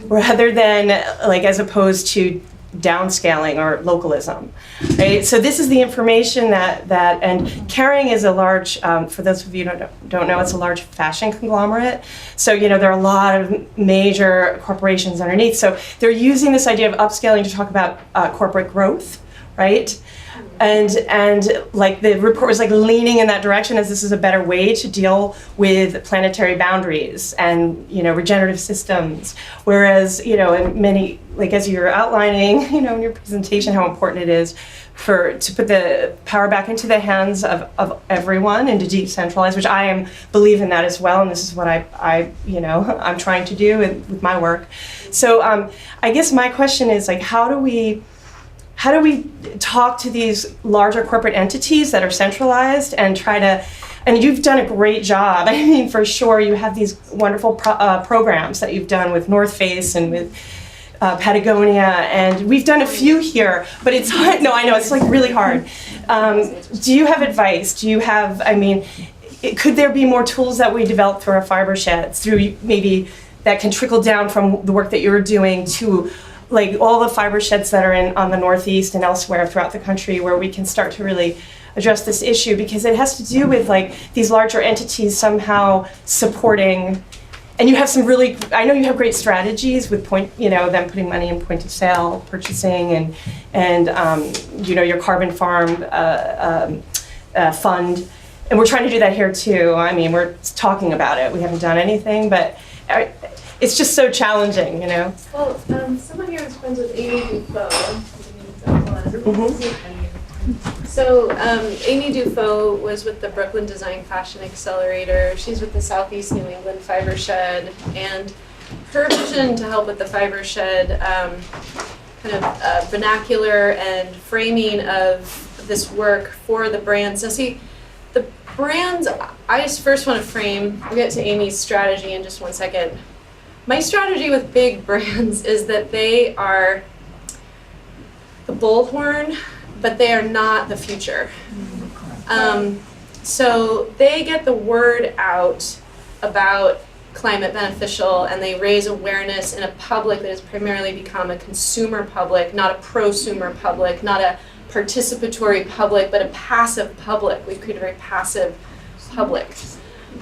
Rather than, like, as opposed to downscaling or localism, right? So this is the information that and Kering is a large, for those of you who don't know, it's a large fashion conglomerate. So, you know, there are a lot of major corporations underneath. So they're using this idea of upscaling to talk about corporate growth, right? And like the report was like leaning in that direction, as this is a better way to deal with planetary boundaries and, you know, regenerative systems. Whereas, you know, in many, like as you're outlining, you know, in your presentation, how important it is to put the power back into the hands of everyone and to decentralize, which I believe in that as well. And this is what I you know, I'm trying to do with my work. So I guess my question is, like, how do we talk to these larger corporate entities that are centralized and try to, and you've done a great job. I mean, for sure, you have these wonderful programs that you've done with North Face and with Patagonia, and we've done a few here, but it's hard. No, I know, it's like really hard. Do you have advice? Do you have, I mean, could there be more tools that we develop through our Fibersheds, through maybe that can trickle down from the work that you're doing to like all the Fibersheds that are on the Northeast and elsewhere throughout the country, where we can start to really address this issue? Because it has to do with like these larger entities somehow supporting, and you have some really, I know you have great strategies with them putting money in point of sale purchasing and you know, your carbon farm fund, and we're trying to do that here too. I mean, we're talking about it. We haven't done anything, but it's just so challenging, you know. Well, someone here is friends with Amy Dufault. So Amy Dufault was with the Brooklyn Design Fashion Accelerator. She's with the Southeast New England Fibershed, and her vision to help with the Fibershed kind of vernacular and framing of this work for the brands. Now, see, the brands, I just first want to frame, we'll get to Amy's strategy in just one second. My strategy with big brands is that they are the bullhorn, but they are not the future. So they get the word out about climate beneficial, and they raise awareness in a public that has primarily become a consumer public, not a prosumer public, not a participatory public, but a passive public. We've created a very passive public.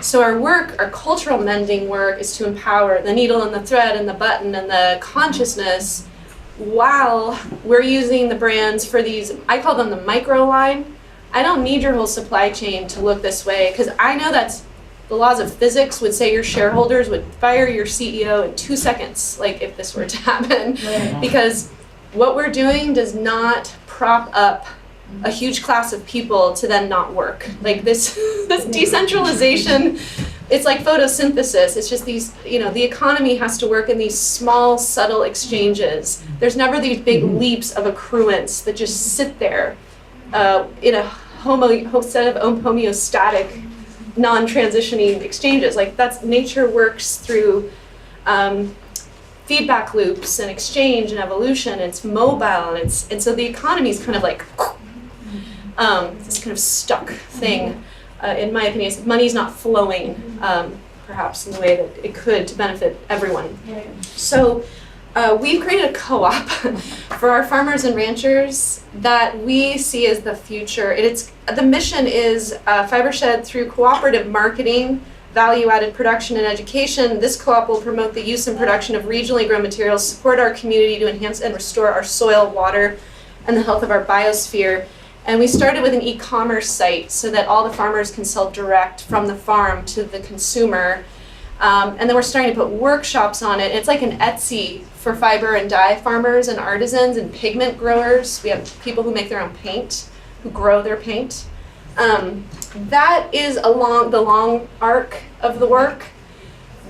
So our work, our cultural mending work, is to empower the needle and the thread and the button and the consciousness, while we're using the brands for these, I call them the micro line. I don't need your whole supply chain to look this way, because I know that's the laws of physics would say your shareholders would fire your CEO in 2 seconds, like if this were to happen, because what we're doing does not prop up a huge class of people to then not work. Like this decentralization, it's like photosynthesis. It's just these, you know, the economy has to work in these small, subtle exchanges. There's never these big leaps of accruance that just sit there in a set of homeostatic, non-transitioning exchanges. Like that's, nature works through feedback loops and exchange and evolution. It's mobile, and so the economy is kind of like this kind of stuck thing. In my opinion, money's not flowing, perhaps in the way that it could to benefit everyone. So we've created a co-op for our farmers and ranchers that we see as the future. The mission is Fibershed through cooperative marketing, value-added production and education. This co-op will promote the use and production of regionally grown materials, support our community to enhance and restore our soil, water, and the health of our biosphere. And we started with an e-commerce site so that all the farmers can sell direct from the farm to the consumer. And then we're starting to put workshops on it. It's like an Etsy for fiber and dye farmers and artisans and pigment growers. We have people who make their own paint who grow their paint. That is the long arc of the work.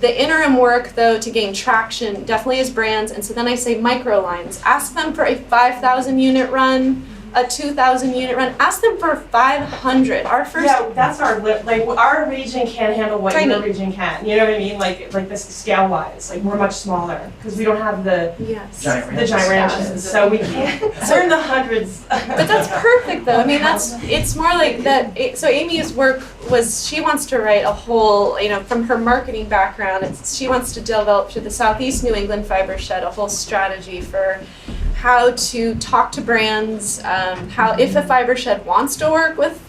The interim work, though, to gain traction definitely is brands, and so then I say micro lines. Ask them for a 5,000 unit run, a 2,000 unit run. Ask them for 500. Our first. Yeah, that's our like our region can't handle what Tiny. your region can. You know what I mean? Like this scale wise, like we're much smaller because we don't have the Yes. Giant the giant ranches, so we can't. We're in the hundreds. But that's perfect, though. I mean, it's more like that. So Amy's work was, she wants to write a whole, from her marketing background, she wants to develop through the Southeast New England Fibershed a whole strategy for how to talk to brands, how if a Fibershed wants to work with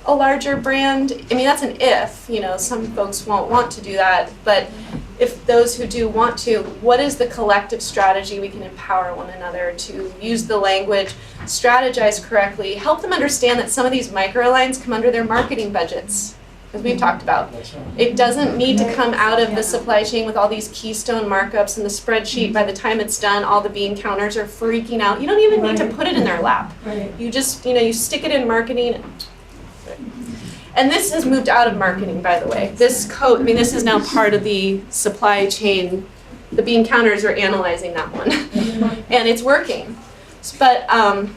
a larger brand, I mean, that's an if, some folks won't want to do that, but if those who do want to, what is the collective strategy we can empower one another to use the language, strategize correctly, help them understand that some of these micro lines come under their marketing budgets, as we've talked about. It doesn't need to come out of the supply chain with all these keystone markups and the spreadsheet. By the time it's done, all the bean counters are freaking out. You don't even need to put it in their lap. Right. You just, you stick it in marketing. And this has moved out of marketing, by the way. This code, this is now part of the supply chain. The bean counters are analyzing that one, and it's working. But I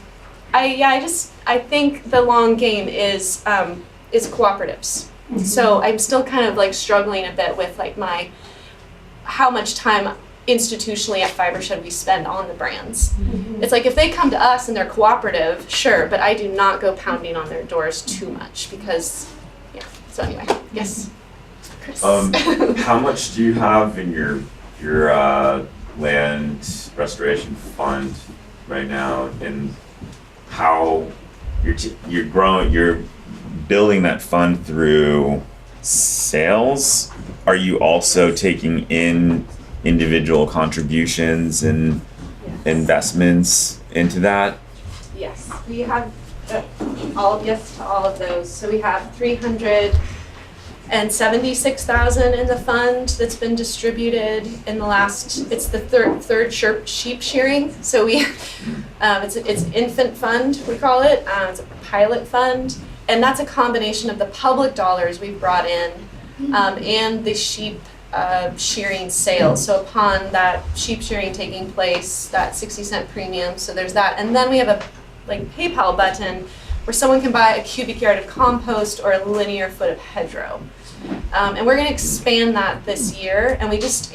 think the long game is cooperatives. So I'm still kind of like struggling a bit with like how much time institutionally at Fibershed we spend on the brands. It's like if they come to us and they're cooperative, sure, but I do not go pounding on their doors too much because, so anyway, yes. Chris. How much do you have in your land restoration fund right now, and how you're building that fund through sales? Are you also taking in individual contributions and investments into that? Yes, we have yes to all of those. So we have 376,000 in the fund that's been distributed in the last. It's the third sheep shearing. So we it's infant fund, we call it. It's a pilot fund, and that's a combination of the public dollars we've brought in and the sheep shearing sales. So upon that sheep shearing taking place, that 60-cent premium, so there's that. And then we have a PayPal button where someone can buy a cubic yard of compost or a linear foot of hedgerow. And we're going to expand that this year. And we just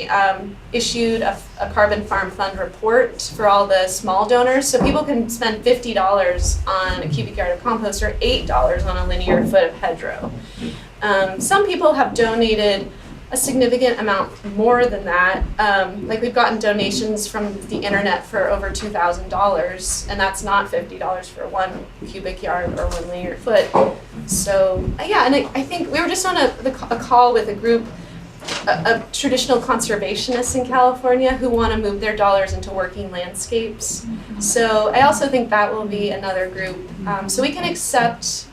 issued a carbon farm fund report for all the small donors. So people can spend $50 on a cubic yard of compost or $8 on a linear foot of hedgerow. Some people have donated a significant amount more than that. We've gotten donations from the internet for over $2,000, and that's not $50 for 1 cubic yard or 1 linear foot. So and I think we were just on a call with a group of traditional conservationists in California who want to move their dollars into working landscapes. So I also think that will be another group. So we can accept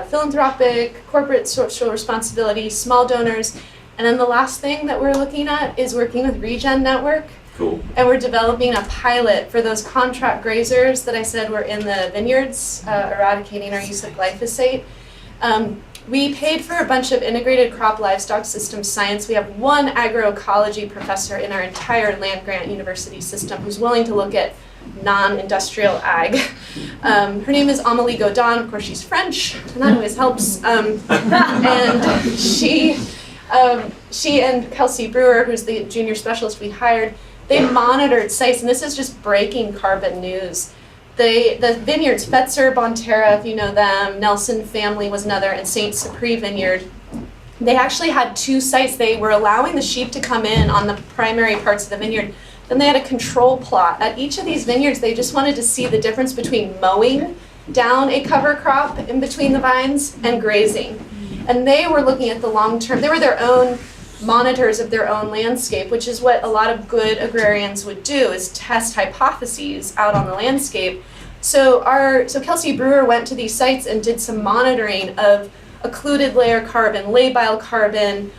philanthropic, corporate social responsibility, small donors. And then the last thing that we're looking at is working with Regen Network. Cool. And we're developing a pilot for those contract grazers that I said were in the vineyards, eradicating our use of glyphosate. We paid for a bunch of integrated crop livestock system science. We have one agroecology professor in our entire land-grant university system who's willing to look at non-industrial ag. Her name is Amélie Godin. Of course, she's French, and that always helps. And she and Kelsey Brewer, who's the junior specialist we hired, they monitored sites, and this is just breaking carbon news. The vineyards, Fetzer, Bonterra, if you know them, Nelson Family was another, and Saint Cyprès Vineyard. They actually had 2 sites. They were allowing the sheep to come in on the primary parts of the vineyard. Then they had a control plot. At each of these vineyards, they just wanted to see the difference between mowing down a cover crop in between the vines and grazing. And they were looking at the long term. They were their own monitors of their own landscape, which is what a lot of good agrarians would do, is test hypotheses out on the landscape. So Kelsey Brewer went to these sites and did some monitoring of occluded layer carbon, labile carbon,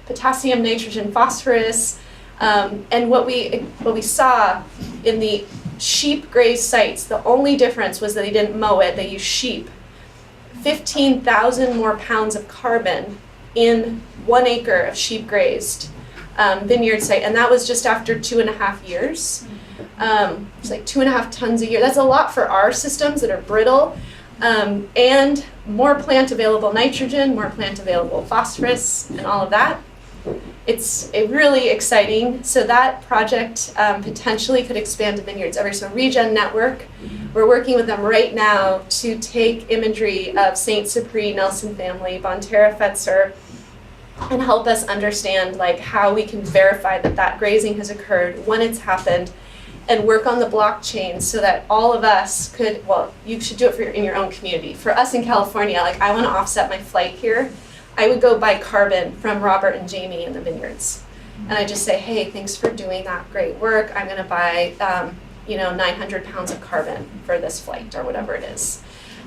potassium, nitrogen, phosphorus, and what we saw in the sheep grazed sites. The only difference was that they didn't mow it, they used sheep. 15,000 more pounds of carbon in 1 acre of sheep grazed vineyard site, and that was just after 2.5 years. It's like 2.5 tons a year. That's a lot for our systems that are brittle, and more plant available nitrogen, more plant available phosphorus, and all of that. It's really exciting. So that project potentially could expand to vineyards ever. So Regen Network, we're working with them right now to take imagery of Saint Cyprien, Nelson family, Bonterra Fetzer, and help us understand like how we can verify that that grazing has occurred, when it's happened, and work on the blockchain so that all of us could, well, you should do it in your own community. For us in California, like I want to offset my flight here, I would go buy carbon from Robert and Jamie in the vineyards. And I just say, hey, thanks for doing that great work. I'm going to buy, 900 pounds of carbon for this flight or whatever it is.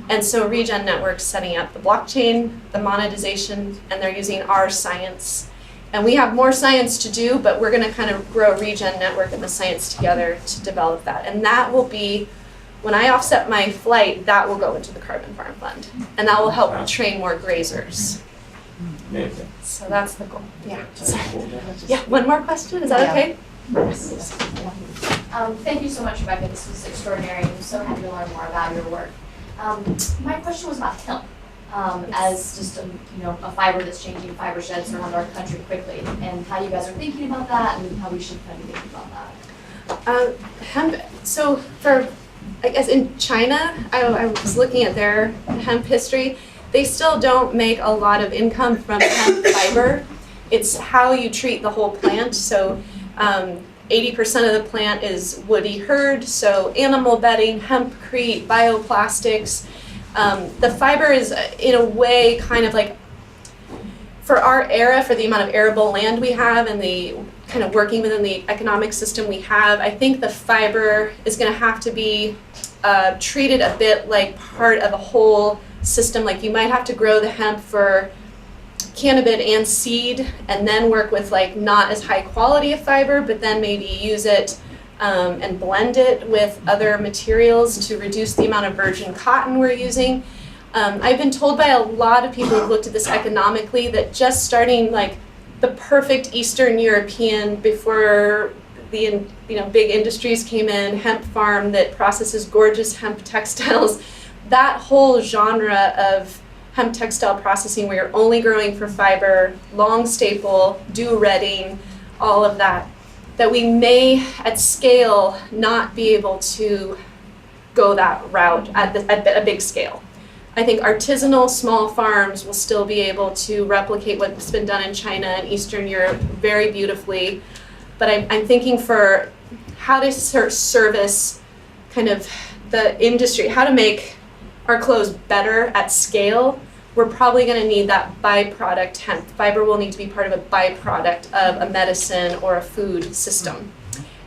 And so Regen Network's setting up the blockchain, the monetization, and they're using our science. And we have more science to do, but we're going to kind of grow Regen Network and the science together to develop that. And that will be, when I offset my flight, that will go into the Carbon Farm Fund. And that will help train more grazers. Amazing. So that's the goal. Yeah. Yeah, one more question, is that okay? Thank you so much, Rebecca. This was extraordinary. I'm so happy to learn more about your work. My question was about hemp, as just a fiber that's changing fiber sheds around our country quickly, and how you guys are thinking about that, and how we should kind of be thinking about that. Hemp. So I guess in China, I was looking at their hemp history. They still don't make a lot of income from hemp fiber. It's how you treat the whole plant. So 80% of the plant is woody herd, so animal bedding, hempcrete, bioplastics. The fiber is in a way kind of like, for our era, for the amount of arable land we have and the kind of working within the economic system we have, I think the fiber is going to have to be treated a bit like part of a whole system. Like you might have to grow the hemp for cannabis and seed, and then work with like not as high quality of fiber, but then maybe use it and blend it with other materials to reduce the amount of virgin cotton we're using. I've been told by a lot of people who've looked at this economically that just starting like the perfect Eastern European, before the big industries came in, hemp farm that processes gorgeous hemp textiles, that whole genre of hemp textile processing where you're only growing for fiber, long staple, dew redding, all of that, that we may at scale not be able to go that route at a big scale. I think artisanal small farms will still be able to replicate what's been done in China and Eastern Europe very beautifully, but I'm thinking for how to service kind of the industry, how to make our clothes better at scale. We're probably going to need that byproduct hemp. Fiber will need to be part of a byproduct of a medicine or a food system.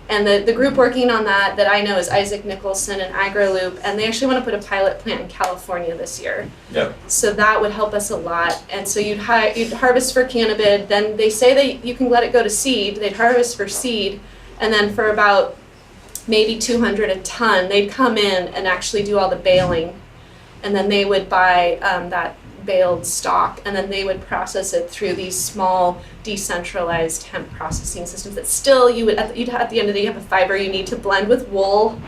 And the group working on that I know is Isaac Nicholson and AgriLoop, and they actually want to put a pilot plant in California this year. Yep. So that would help us a lot. And so you'd harvest for cannabis, then they say that you can let it go to seed. They'd harvest for seed, and then for about maybe 200 a ton, they'd come in and actually do all the baling. And then they would buy that baled stock, and then they would process it through these small decentralized hemp processing systems that still you'd at the end of the day you have a fiber you need to blend with wool,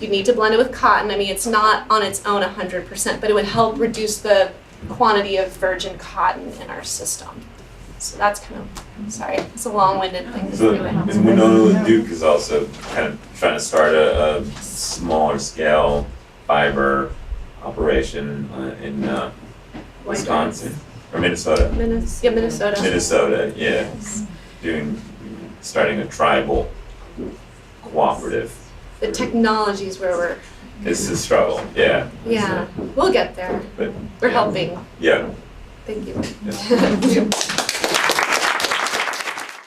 you need to blend it with cotton. I mean, it's not on its own 100%, but it would help reduce the quantity of virgin cotton in our system. So that's kind of, sorry, it's a long-winded thing to So, do. and we know that Duke is also kind of trying to start a smaller scale fiber operation in Wisconsin or Minnesota. Minnesota. Minnesota, yeah. Starting a tribal cooperative. The technology is where we're, It's a struggle, yeah. yeah, we'll get there. But We're helping. yeah. Thank you. Yeah.